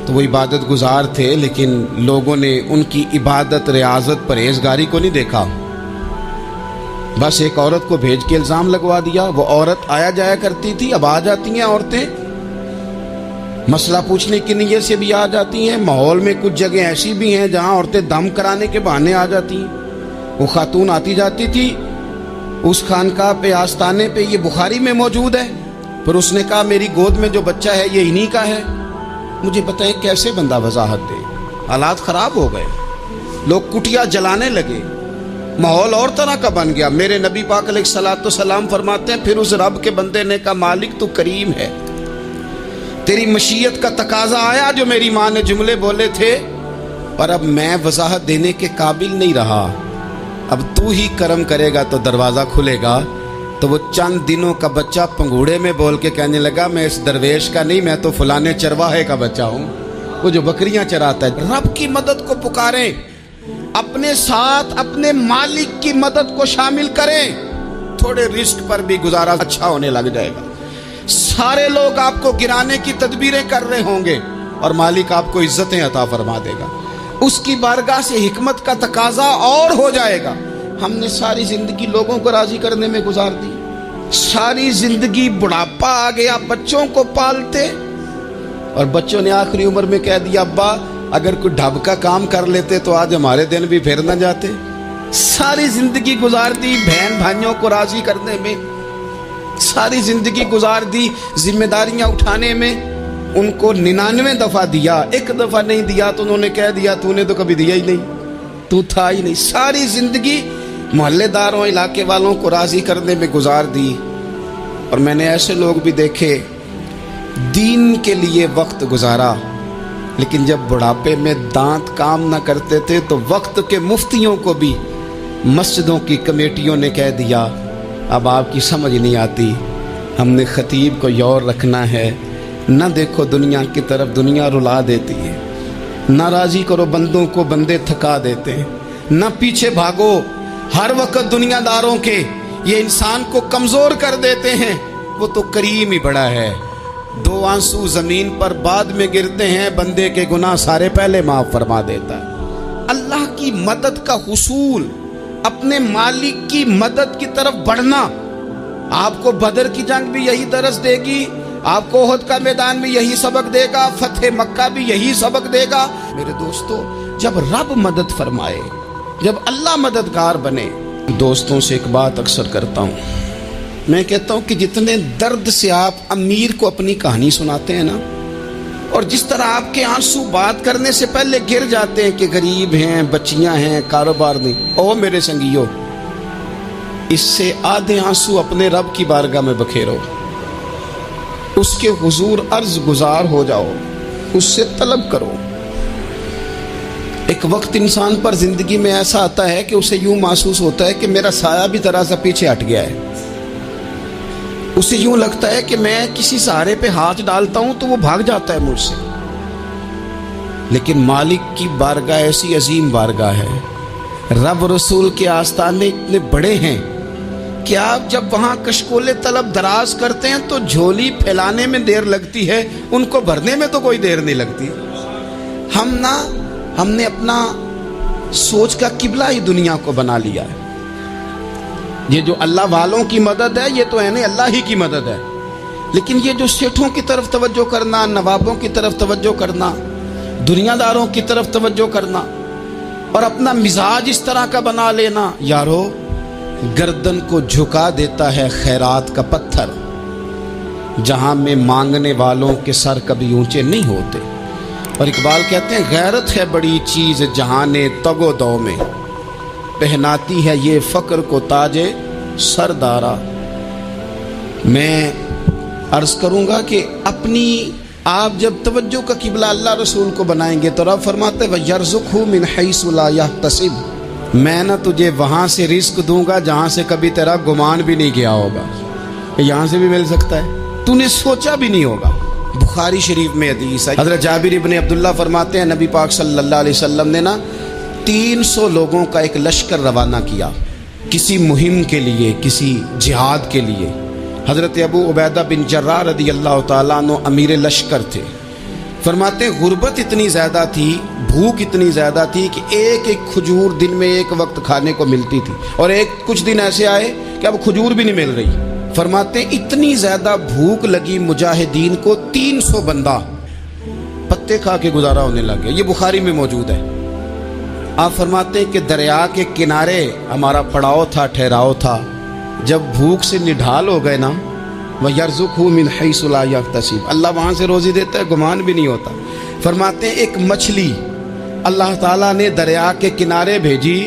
تو وہ عبادت گزار تھے، لیکن لوگوں نے ان کی عبادت، ریاضت، پرہیزگاری کو نہیں دیکھا. بس ایک عورت کو بھیج کے الزام لگوا دیا. وہ عورت آیا جایا کرتی تھی، اب آ جاتی ہیں عورتیں، مسئلہ پوچھنے کی نیت سے بھی آ جاتی ہیں. ماحول میں کچھ جگہ ایسی بھی ہیں جہاں عورتیں دم کرانے کے بہانے آ جاتی ہیں. وہ خاتون آتی جاتی تھی اس خانقاہ پہ، آستانے پہ، یہ بخاری میں موجود ہے. پھر اس نے کہا میری گود میں جو بچہ ہے یہ انہی کا ہے. مجھے بتائیں کیسے بندہ وضاحت دے؟ حالات خراب ہو گئے، لوگ کٹیا جلانے لگے، ماحول اور طرح کا بن گیا. میرے نبی پاک علیہ الصلوۃ والسلام فرماتے ہیں پھر اس رب کے بندے نے کہا مالک تو کریم ہے، تیری مشیت کا تقاضا آیا جو میری ماں نے جملے بولے تھے، پر اب میں وضاحت دینے کے قابل نہیں رہا، اب تو ہی کرم کرے گا تو دروازہ کھلے گا. تو وہ چند دنوں کا بچہ پنگوڑے میں بول کے کہنے لگا میں اس درویش کا نہیں، میں تو فلانے چرواہے کا بچہ ہوں، وہ جو بکریاں چراتا ہے. رب کی مدد کو پکاریں، اپنے ساتھ اپنے مالک کی مدد کو شامل کریں، تھوڑے رزق پر بھی گزارا اچھا ہونے لگ جائے گا. سارے لوگ آپ کو گرانے کی تدبیریں کر رہے ہوں گے اور مالک آپ کو عزتیں عطا فرما دے گا. اس کی بارگاہ سے حکمت کا تقاضا اور ہو جائے گا. ہم نے ساری زندگی لوگوں کو راضی کرنے میں گزار دی، ساری زندگی بڑھاپا آ گیا بچوں کو پالتے، اور بچوں نے آخری عمر میں کہہ دیا ابا اگر کوئی ڈھب کا کام کر لیتے تو آج ہمارے دن بھی پھر نہ جاتے. ساری زندگی گزار دی بہن بھائیوں کو راضی کرنے میں، ساری زندگی گزار دی ذمہ داریاں اٹھانے میں. ان کو 99 دفعہ دیا، ایک دفعہ نہیں دیا تو انہوں نے کہہ دیا تو نے تو کبھی دیا ہی نہیں، تو تھا ہی نہیں. ساری زندگی محلے داروں، علاقے والوں کو راضی کرنے میں گزار دی. اور میں نے ایسے لوگ بھی دیکھے دین کے لیے وقت گزارا، لیکن جب بڑھاپے میں دانت کام نہ کرتے تھے تو وقت کے مفتیوں کو بھی مسجدوں کی کمیٹیوں نے کہہ دیا اب آپ کی سمجھ نہیں آتی، ہم نے خطیب کو یور رکھنا ہے، نہ دیکھو دنیا کی طرف، دنیا رلا دیتی ہے، نہ راضی کرو بندوں کو، بندے تھکا دیتے ہیں، نہ پیچھے بھاگو ہر وقت دنیا داروں کے، یہ انسان کو کمزور کر دیتے ہیں. وہ تو کریم ہی بڑا ہے، 2 آنسو زمین پر بعد میں گرتے ہیں، بندے کے گناہ سارے پہلے معاف فرما دیتا ہے. اللہ کی مدد کا حصول، اپنے مالک کی مدد کی طرف بڑھنا. آپ کو بدر کی جنگ بھی یہی درس دے گی، آپ کو احد کا میدان بھی یہی سبق دے گا، فتح مکہ بھی یہی سبق دے گا. میرے دوستو، جب رب مدد فرمائے، جب اللہ مددگار بنے، دوستوں سے ایک بات اکثر کرتا ہوں، میں کہتا ہوں کہ جتنے درد سے آپ امیر کو اپنی کہانی سناتے ہیں نا، اور جس طرح آپ کے آنسو بات کرنے سے پہلے گر جاتے ہیں کہ غریب ہیں، بچیاں ہیں، کاروبار نہیں، او میرے سنگیو، اس سے آدھے آنسو اپنے رب کی بارگاہ میں بکھیرو، اس کے حضور عرض گزار ہو جاؤ، اس سے طلب کرو۔ ایک وقت انسان پر زندگی میں ایسا آتا ہے کہ اسے یوں محسوس ہوتا ہے کہ میرا سایہ بھی ذرا سا پیچھے ہٹ گیا ہے، اسے یوں لگتا ہے کہ میں کسی سہارے پہ ہاتھ ڈالتا ہوں تو وہ بھاگ جاتا ہے مجھ سے، لیکن مالک کی بارگاہ ایسی عظیم بارگاہ ہے، رب رسول کے آستانے اتنے بڑے ہیں کہ آپ جب وہاں کشکول طلب دراز کرتے ہیں تو جھولی پھیلانے میں دیر لگتی ہے، ان کو بھرنے میں تو کوئی دیر نہیں لگتی۔ ہم نے اپنا سوچ کا قبلہ ہی دنیا کو بنا لیا ہے۔ یہ جو اللہ والوں کی مدد ہے یہ تو اللہ ہی کی مدد ہے، لیکن یہ جو سیٹھوں کی طرف توجہ کرنا، نوابوں کی طرف توجہ کرنا، دنیا داروں کی طرف توجہ کرنا اور اپنا مزاج اس طرح کا بنا لینا، یارو گردن کو جھکا دیتا ہے خیرات کا پتھر، جہاں میں مانگنے والوں کے سر کبھی اونچے نہیں ہوتے۔ اور اقبال کہتے ہیں غیرت ہے بڑی چیز جہان تگ و دو میں، پہناتی ہے یہ فقر کو تاج سردارا۔ میں عرض کروں گا کہ اپنی آپ جب توجہ کا قبلہ اللہ رسول کو بنائیں گے تو رب فرماتے ہیں وَيَرْزُقْهُ مِنْ حَيْثُ لَا يَحْتَسِبُ، میں نہ تجھے وہاں سے رزق دوں گا جہاں سے کبھی تیرا گمان بھی نہیں کیا ہوگا، یہاں سے بھی مل سکتا ہے، تو نے سوچا بھی نہیں ہوگا۔ بخاری شریف میں حدیث ہے، حضرت جابر ابن عبداللہ فرماتے ہیں نبی پاک صلی اللہ علیہ وسلم نے 300 لوگوں کا ایک لشکر روانہ کیا کسی مہم کے لیے، کسی جہاد کے لیے۔ حضرت ابو عبیدہ بن جراح رضی اللہ تعالیٰ عنہ امیر لشکر تھے۔ فرماتے ہیں غربت اتنی زیادہ تھی، بھوک اتنی زیادہ تھی کہ ایک ایک کھجور دن میں ایک وقت کھانے کو ملتی تھی، اور کچھ دن ایسے آئے کہ اب کھجور بھی نہیں مل رہی۔ فرماتے ہیں اتنی زیادہ بھوک لگی مجاہدین کو 300 بندہ پتے کھا کے گزارا ہونے لگے، یہ بخاری میں موجود ہے۔ آپ فرماتے ہیں کہ دریا کے کنارے ہمارا پڑاؤ تھا، ٹھہراؤ تھا، جب بھوک سے نڈھال ہو گئے نا، وَيَرْزُقْهُ مِنْ حَيْثُ لَا يَحْتَسِبُ، اللہ وہاں سے روزی دیتا ہے، گمان بھی نہیں ہوتا۔ فرماتے ہیں ایک مچھلی اللہ تعالیٰ نے دریا کے کنارے بھیجی،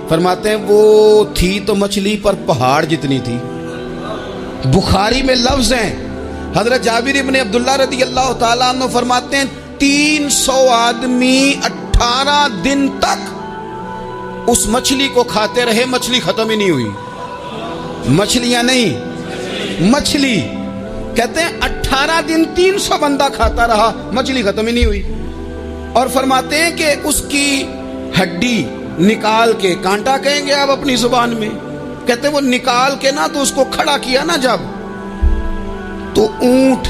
فرماتے ہیں وہ تھی تو مچھلی پر پہاڑ جتنی تھی۔ بخاری میں لفظ ہیں، حضرت جابر ابن عبداللہ رضی اللہ تعالیٰ عنہ فرماتے ہیں 300 آدمی 18 دن تک اس مچھلی کو کھاتے رہے، مچھلی ختم ہی نہیں ہوئی۔ مچھلیاں نہیں، مچھلی کہتے ہیں 18 دن 300 بندہ کھاتا رہا، مچھلی ختم ہی نہیں ہوئی۔ اور فرماتے ہیں کہ اس کی ہڈی نکال کے، کانٹا کہیں گے آپ اپنی زبان میں، کہتے ہیں وہ نکال کے نا تو اس کو کھڑا کیا نا جب، تو اونٹ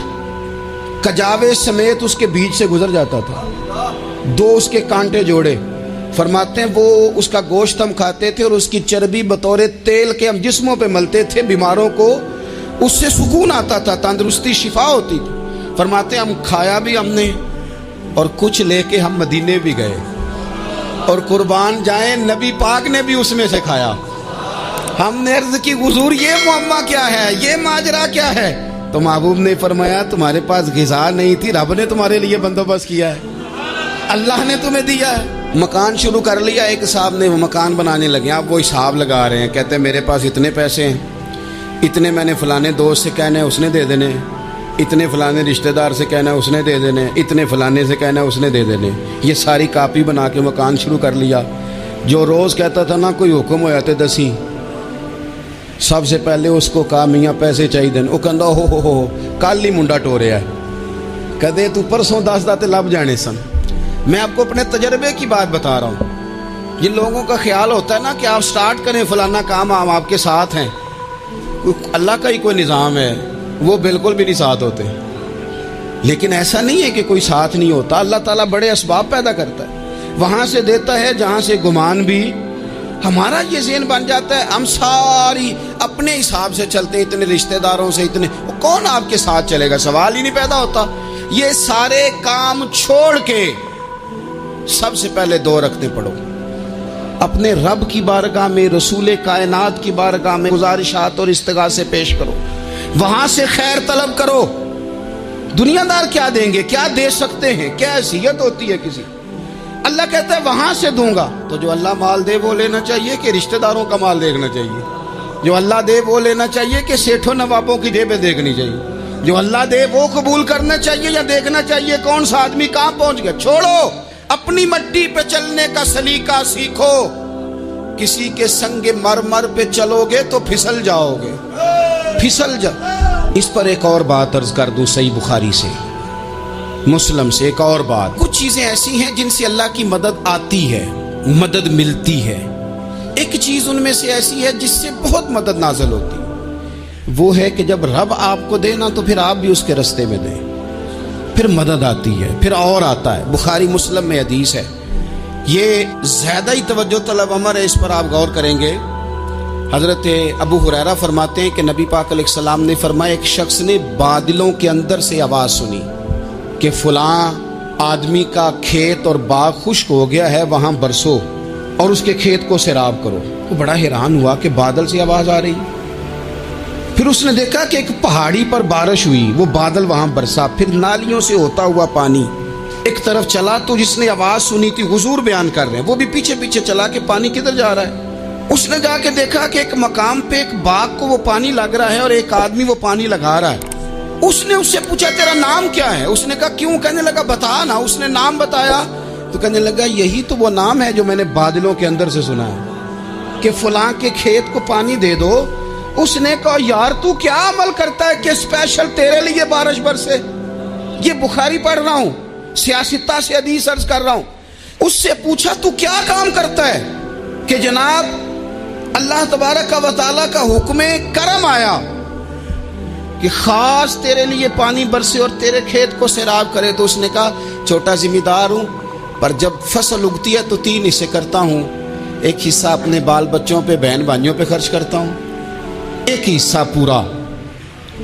کجاوے سمیت اس کے بیچ سے گزر جاتا تھا، 2 اس کے کانٹے جوڑے۔ فرماتے ہیں وہ اس کا گوشت ہم کھاتے تھے اور اس کی چربی بطور تیل کے ہم جسموں پہ ملتے تھے، بیماروں کو اس سے سکون آتا تھا، تندرستی شفا ہوتی تھی۔ فرماتے ہیں ہم کھایا بھی ہم نے، اور کچھ لے کے ہم مدینے بھی گئے، اور قربان جائیں نبی پاک نے بھی اس میں سے کھایا۔ ہم نے عرض کی حضور یہ معاملہ کیا ہے، یہ ماجرا کیا ہے؟ تو محبوب نے فرمایا تمہارے پاس غذا نہیں تھی، رب نے تمہارے لیے بندوبست کیا ہے، اللہ نے تمہیں دیا ہے۔ مکان شروع کر لیا، ایک صاحب نے وہ مکان بنانے لگے، آپ وہ حساب لگا رہے ہیں، کہتے ہیں میرے پاس اتنے پیسے ہیں، اتنے میں نے فلانے دوست سے کہنا ہے اس نے دے دینے، اتنے فلانے رشتہ دار سے کہنا ہے اس نے دے دینے، اتنے فلانے سے کہنا ہے اس نے دے دینے۔ یہ ساری کاپی بنا کے مکان شروع کر لیا۔ جو روز کہتا تھا نا کوئی حکم ہو جاتے 10، سب سے پہلے اس کو کہا میاں پیسے چاہیے دن، وہ کہندا ہو کل ہی منڈا ٹوریا ہے، کہتے تو پرسوں 10 داتے لب جانے سن۔ میں آپ کو اپنے تجربے کی بات بتا رہا ہوں۔ یہ لوگوں کا خیال ہوتا ہے نا کہ آپ سٹارٹ کریں فلانا کام، ہم آپ کے ساتھ ہیں، اللہ کا ہی کوئی نظام ہے، وہ بالکل بھی نہیں ساتھ ہوتے۔ لیکن ایسا نہیں ہے کہ کوئی ساتھ نہیں ہوتا، اللہ تعالیٰ بڑے اسباب پیدا کرتا ہے، وہاں سے دیتا ہے جہاں سے گمان بھی۔ ہمارا یہ ذہن بن جاتا ہے ہم ساری اپنے حساب سے چلتے ہیں، اتنے رشتہ داروں سے، اتنے، کون آپ کے ساتھ چلے گا؟ سوال ہی نہیں پیدا ہوتا۔ یہ سارے کام چھوڑ کے سب سے پہلے 2 رکعتیں پڑھو، اپنے رب کی بارگاہ میں، رسول کائنات کی بارگاہ میں گزارشات اور استغاثے پیش کرو، وہاں سے خیر طلب کرو۔ دنیا دار کیا دیں گے، کیا دے سکتے ہیں، کیا حیثیت ہوتی ہے کسی؟ اللہ کہتا ہے وہاں سے دوں گا۔ تو جو اللہ مال دے وہ لینا چاہیے کہ رشتہ داروں کا مال دیکھنا چاہیے؟ جو اللہ دے وہ لینا چاہیے کہ سیٹھوں نوابوں کی جیبیں دیکھنی چاہیے؟ جو اللہ دے وہ قبول کرنا چاہیے یا دیکھنا چاہیے کون سا آدمی کہاں پہنچ گیا؟ چھوڑو، اپنی مٹی پہ چلنے کا سلیقہ سیکھو۔ کسی کے سنگ مرمر پہ چلو گے تو پھسل جاؤ گے، پھسل جاؤ۔ اس پر ایک اور بات عرض کر دوں، صحیح بخاری سے، مسلم سے ایک اور بات۔ کچھ چیزیں ایسی ہیں جن سے اللہ کی مدد آتی ہے، مدد ملتی ہے۔ ایک چیز ان میں سے ایسی ہے جس سے بہت مدد نازل ہوتی ہے، وہ ہے کہ جب رب آپ کو دے نا تو پھر آپ بھی اس کے رستے میں دیں، پھر مدد آتی ہے، پھر اور آتا ہے۔ بخاری مسلم میں حدیث ہے، یہ زیادہ ہی توجہ طلب امر ہے، اس پر آپ غور کریں گے۔ حضرت ابو ہریرہ فرماتے ہیں کہ نبی پاک علیہ السلام نے فرمایا ایک شخص نے بادلوں کے اندر سے آواز سنی کہ فلاں آدمی کا کھیت اور باغ خشک ہو گیا ہے، وہاں برسو اور اس کے کھیت کو سیراب کرو۔ وہ بڑا حیران ہوا کہ بادل سے آواز آ رہی۔ پھر اس نے دیکھا کہ ایک پہاڑی پر بارش ہوئی، وہ بادل وہاں برسا، پھر نالیوں سے ہوتا ہوا پانی ایک طرف چلا۔ تو جس نے آواز سنی تھی، حضور بیان کر رہے ہیں، وہ بھی پیچھے پیچھے چلا کہ پانی کدھر جا رہا ہے۔ اس نے جا کے دیکھا کہ ایک مقام پہ ایک باغ کو وہ پانی لگ رہا ہے اور ایک آدمی وہ پانی لگا رہا ہے۔ اس نے اس سے پوچھا تیرا نام کیا ہے؟ اس نے کہا کیوں؟ کہنے لگا بتا نا۔ اس نے نام بتایا تو کہنے لگا یہی تو وہ نام ہے جو میں نے بادلوں کے اندر سے سنا ہے کہ فلاں کے کھیت کو پانی دے دو۔ اس نے کہا یار تو کیا عمل کرتا ہے کہ اسپیشل تیرے لیے بارش برسے؟ یہ بخاری پڑھ رہا ہوں، سیاستہ سے حدیث عرض کر رہا ہوں۔ اس سے پوچھا تو کیا کام کرتا ہے کہ جناب اللہ تبارک و تعالیٰ کا حکم کرم آیا کہ خاص تیرے لیے پانی برسے اور تیرے کھیت کو سیراب کرے؟ تو اس نے کہا چھوٹا ذمہ دار ہوں، پر جب فصل اگتی ہے تو 3 حصے کرتا ہوں۔ ایک حصہ اپنے بال بچوں پہ، بہن بھائیوں پہ خرچ کرتا ہوں، ایک حصہ پورا،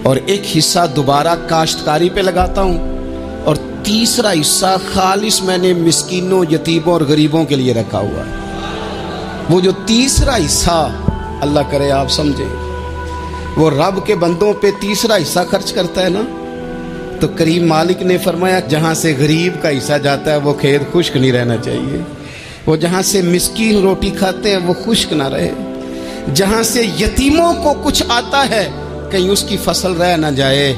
اور ایک حصہ دوبارہ کاشتکاری پہ لگاتا ہوں، اور تیسرا حصہ خالص میں نے مسکینوں، یتیموں اور غریبوں کے لیے رکھا ہوا ہے۔ وہ جو تیسرا حصہ، اللہ کرے آپ سمجھیں، وہ رب کے بندوں پہ تیسرا حصہ خرچ کرتا ہے نا، تو کریم مالک نے فرمایا جہاں سے غریب کا حصہ جاتا ہے وہ کھیت خشک نہیں رہنا چاہیے، وہ جہاں سے مسکین روٹی کھاتے ہیں وہ خشک نہ رہے، جہاں سے یتیموں کو کچھ آتا ہے کہیں اس کی فصل رہ نہ جائے۔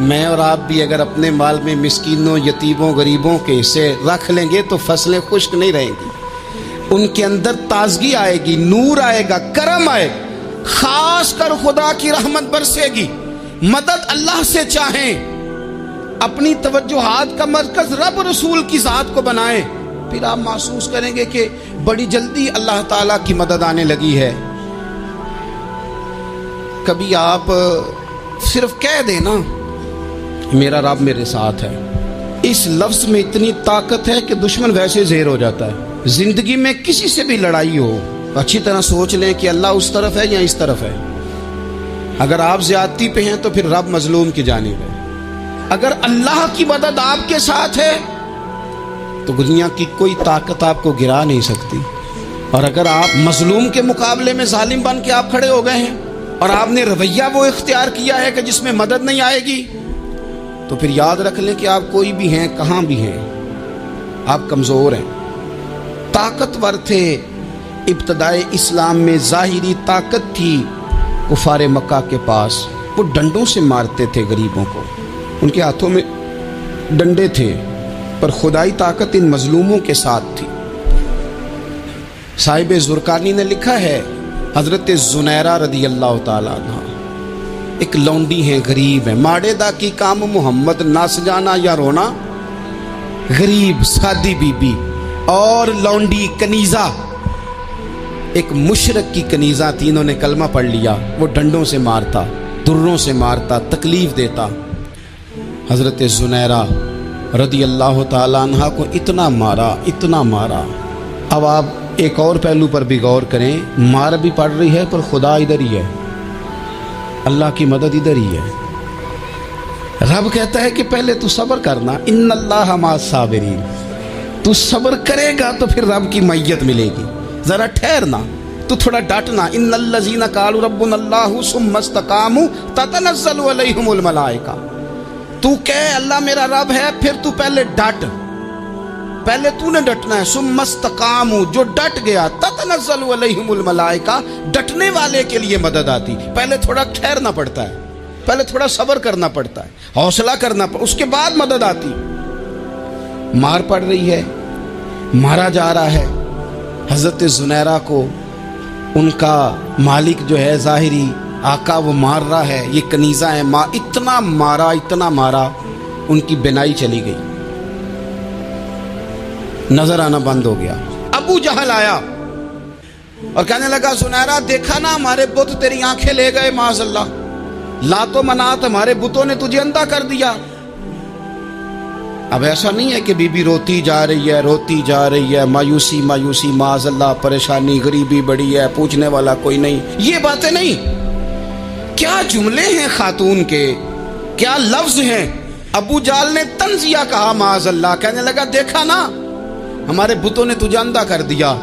میں اور آپ بھی اگر اپنے مال میں مسکینوں، یتیموں، غریبوں کے حصے رکھ لیں گے تو فصلیں خشک نہیں رہیں گی، ان کے اندر تازگی آئے گی، نور آئے گا، کرم آئے گا، خاص کر خدا کی رحمت برسے گی۔ مدد اللہ سے چاہیں، اپنی توجہات کا مرکز رب رسول کی ذات کو بنائیں، پھر آپ محسوس کریں گے کہ بڑی جلدی اللہ تعالیٰ کی مدد آنے لگی ہے۔ کبھی آپ صرف کہہ دیں نا میرا رب میرے ساتھ ہے، اس لفظ میں اتنی طاقت ہے کہ دشمن ویسے زہر ہو جاتا ہے۔ زندگی میں کسی سے بھی لڑائی ہو، اچھی طرح سوچ لیں کہ اللہ اس طرف ہے یا اس طرف ہے۔ اگر آپ زیادتی پہ ہیں تو پھر رب مظلوم کی جانب ہے۔ اگر اللہ کی مدد آپ کے ساتھ ہے تو دنیا کی کوئی طاقت آپ کو گرا نہیں سکتی، اور اگر آپ مظلوم کے مقابلے میں ظالم بن کے آپ کھڑے ہو گئے ہیں اور آپ نے رویہ وہ اختیار کیا ہے کہ جس میں مدد نہیں آئے گی، تو پھر یاد رکھ لیں کہ آپ کوئی بھی ہیں، کہاں بھی ہیں، آپ کمزور ہیں۔ طاقتور تھے ابتدائے اسلام میں، ظاہری طاقت تھی کفار مکہ کے پاس، وہ ڈنڈوں سے مارتے تھے غریبوں کو، ان کے ہاتھوں میں ڈنڈے تھے، پر خدائی طاقت ان مظلوموں کے ساتھ تھی۔ صاحب زرقانی نے لکھا ہے حضرت زنیرہ رضی اللہ تعالیٰ عنہ ایک لونڈی ہیں، غریب ہیں، ماڑے دا کی کام محمد نس جانا یا رونا، غریب سادی بی بی اور لونڈی کنیزہ، ایک مشرک کی کنیزہ تھی، انہوں نے کلمہ پڑھ لیا، وہ ڈنڈوں سے مارتا، دروں سے مارتا، تکلیف دیتا۔ حضرت زنیرہ رضی اللہ تعالیٰ عنہ کو اتنا مارا، اتنا مارا۔ اب آپ ایک اور پہلو پر بھی غور کریں، مار بھی پڑ رہی ہے پر خدا ادھر ہی ہے، اللہ کی مدد ادھر ہی ہے۔ رب کہتا ہے کہ پہلے تو صبر کرنا، ان اللہ مع الصابرین، تو صبر کرے گا تو پھر رب کی معیت ملے گی۔ ذرا ٹھہرنا, تو تھوڑا ڈٹنا. ان الذین قالوا ربنا اللہ ثم استقاموا تتنزل علیہم الملائکہ. تو کہے اللہ میرا رب ہے, پھر تو پہلے ڈٹ, پہلے تو نے ڈٹنا ہے. ثم استقاموا, جو ڈٹ گیا, تتنزل علیہم الملائکہ, ڈٹنے والے کے لیے مدد آتی. پہلے تھوڑا ٹھہرنا پڑتا ہے, پہلے تھوڑا صبر کرنا پڑتا ہے, حوصلہ کرنا پڑتا, اس کے بعد مدد آتی. مار پڑ رہی ہے, مارا جا رہا ہے. حضرت زنیرہ کو ان کا مالک جو ہے ظاہری آقا وہ مار رہا ہے. یہ کنیزہ ہے, اتنا مارا ان کی بینائی چلی گئی, نظر آنا بند ہو گیا. ابو جہل آیا اور کہنے لگا زنیرہ دیکھا نا ہمارے بت تیری آنکھیں لے گئے, معاذ اللہ, لات و منات ہمارے بتوں نے تجھے اندھا کر دیا. اب ایسا نہیں ہے کہ بی بی روتی جا رہی ہے, مایوسی معاذ اللہ, پریشانی, غریبی بڑی ہے, پوچھنے والا کوئی نہیں, یہ باتیں نہیں. کیا جملے ہیں خاتون کے, کیا لفظ ہیں. ابو جہل نے تنزیہ کہا معاذ اللہ, کہنے لگا دیکھا نا ہمارے بتوں نے تجھے اندھا کر دیا.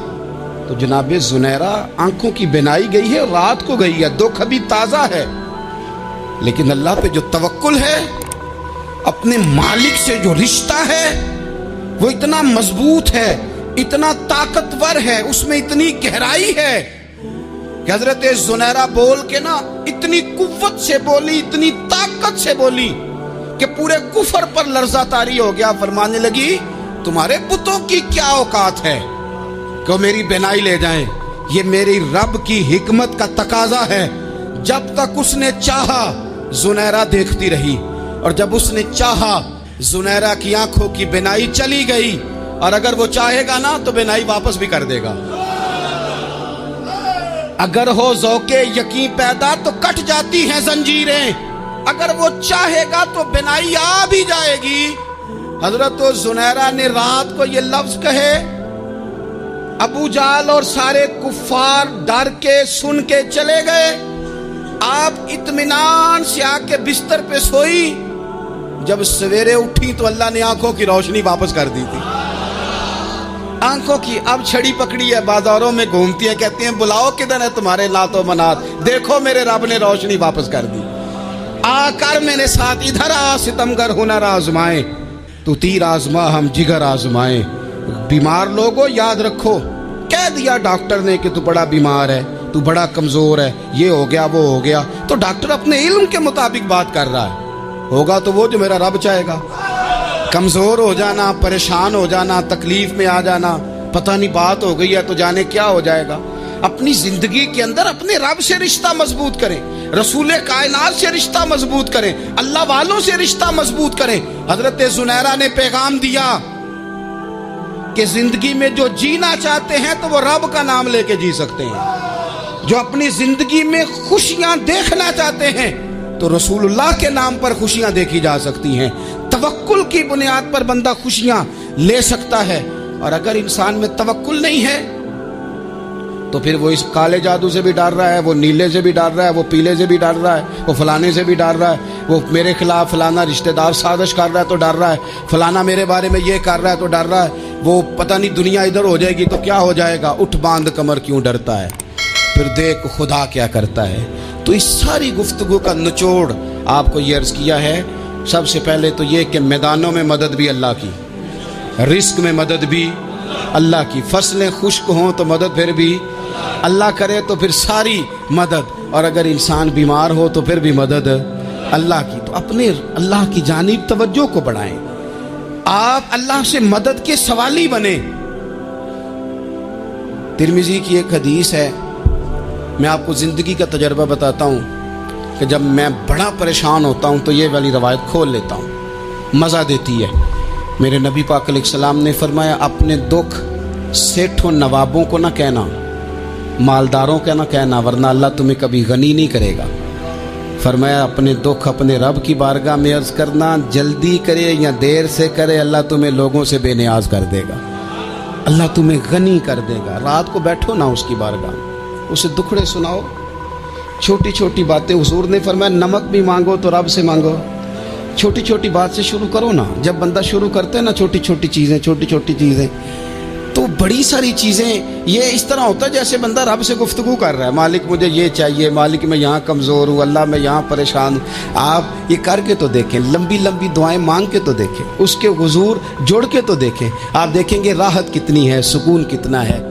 تو جناب زنیرہ آنکھوں کی بینائی گئی ہے, رات کو گئی ہے, دکھ ابھی تازہ ہے, لیکن اللہ پہ جو توکل ہے, اپنے مالک سے جو رشتہ ہے وہ اتنا مضبوط ہے, اتنا طاقتور ہے, اس میں اتنی گہرائی ہے کہ حضرت زنیرہ بول کے نا اتنی قوت سے بولی, اتنی طاقت سے بولی کہ پورے کفر پر لرزہ طاری ہو گیا. فرمانے لگی تمہارے بتوں کی کیا اوقات ہے کہ وہ میری بینائی لے جائیں, یہ میری رب کی حکمت کا تقاضا ہے. جب تک اس نے چاہا زنیرہ دیکھتی رہی, اور جب اس نے چاہا زنیرہ کی آنکھوں کی بینائی چلی گئی, اور اگر وہ چاہے گا نا تو بینائی واپس بھی کر دے گا. اگر ہو ذوق یقین پیدا تو کٹ جاتی ہیں زنجیریں, اگر وہ چاہے گا تو بینائی آ بھی جائے گی. حضرت زنیرہ نے رات کو یہ لفظ کہے, ابو جہل اور سارے کفار ڈر کے سن کے چلے گئے. آپ اطمینان سے آ کے بستر پہ سوئی. جب سویرے اٹھی تو اللہ نے آنکھوں کی روشنی واپس کر دی تھی. آنکھوں کی اب چھڑی پکڑی ہے, بازاروں میں گھومتی ہے, کہتی ہیں بلاؤ کدھر ہے تمہارے لات و منات, دیکھو میرے رب نے روشنی واپس کر دی. آ کر میرے ساتھ ادھر آ, ستمگر ہنر آزمائیں, تو تیر آزما ہم جگر آزمائیں. بیمار لوگوں یاد رکھو, کہہ دیا ڈاکٹر نے کہ تو بڑا بیمار ہے, تو بڑا کمزور ہے, یہ ہو گیا وہ ہو گیا, تو ڈاکٹر اپنے علم کے مطابق بات کر رہا ہے. ہوگا تو وہ جو میرا رب چاہے گا. کمزور ہو جانا, پریشان ہو جانا, تکلیف میں آ جانا, پتہ نہیں بات ہو گئی ہے تو جانے کیا ہو جائے گا. اپنی زندگی کے اندر اپنے رب سے رشتہ مضبوط کریں, رسول کائنات سے رشتہ مضبوط کریں, اللہ والوں سے رشتہ مضبوط کریں. حضرت زنیرہ نے پیغام دیا کہ زندگی میں جو جینا چاہتے ہیں تو وہ رب کا نام لے کے جی سکتے ہیں. جو اپنی زندگی میں خوشیاں دیکھنا چاہتے ہیں تو رسول اللہ کے نام پر خوشیاں دیکھی جا سکتی ہیں. توکل کی بنیاد پر بندہ خوشیاں لے سکتا ہے. اور اگر انسان میں توکل نہیں ہے تو پھر وہ اس کالے جادو سے بھی ڈر رہا ہے, وہ نیلے سے بھی ڈر رہا ہے, وہ پیلے سے بھی ڈر رہا ہے, وہ فلانے سے بھی ڈر رہا ہے, وہ میرے خلاف فلانا رشتہ دار سازش کر رہا ہے تو ڈر رہا ہے, فلانا میرے بارے میں یہ کر رہا ہے تو ڈر رہا ہے, وہ پتہ نہیں دنیا ادھر ہو جائے گی تو کیا ہو جائے گا. اٹھ باندھ کمر کیوں ڈرتا ہے, پھر دیکھ خدا کیا کرتا ہے. تو اس ساری گفتگو کا نچوڑ آپ کو یہ عرض کیا ہے. سب سے پہلے تو یہ کہ میدانوں میں مدد بھی اللہ کی, رزق میں مدد بھی اللہ کی, فصلیں خشک ہوں تو مدد پھر بھی اللہ کرے, تو پھر ساری مدد. اور اگر انسان بیمار ہو تو پھر بھی مدد اللہ کی. تو اپنے اللہ کی جانب توجہ کو بڑھائیں, آپ اللہ سے مدد کے سوالی بنیں. ترمذی کی ایک حدیث ہے, میں آپ کو زندگی کا تجربہ بتاتا ہوں کہ جب میں بڑا پریشان ہوتا ہوں تو یہ والی روایت کھول لیتا ہوں, مزہ دیتی ہے. میرے نبی پاک علیہ السلام نے فرمایا اپنے دکھ سیٹھوں نوابوں کو نہ کہنا, مالداروں کا نہ کہنا, ورنہ اللہ تمہیں کبھی غنی نہیں کرے گا. فرمایا اپنے دکھ اپنے رب کی بارگاہ میں عرض کرنا, جلدی کرے یا دیر سے کرے اللہ تمہیں لوگوں سے بے نیاز کر دے گا, اللہ تمہیں غنی کر دے گا. رات کو بیٹھو نا اس کی بارگاہ, اسے دکھڑے سناؤ, چھوٹی چھوٹی باتیں. حضور نے فرمایا نمک بھی مانگو تو رب سے مانگو. چھوٹی چھوٹی بات سے شروع کرو نا. جب بندہ شروع کرتے ہیں نا چھوٹی چھوٹی چیزیں تو تو بڑی ساری چیزیں یہ اس طرح ہوتا ہے جیسے بندہ رب سے گفتگو کر رہا ہے، مالک مجھے یہ چاہیے، مالک میں یہاں کمزور ہوں، اللہ میں یہاں پریشان ہوں۔ آپ یہ کر کے تو دیکھیں، لمبی لمبی دعائیں مانگ کے تو دیکھیں، اس کے حضور جوڑ کے تو دیکھیں، آپ دیکھیں گے راحت کتنی ہے، سکون کتنا ہے۔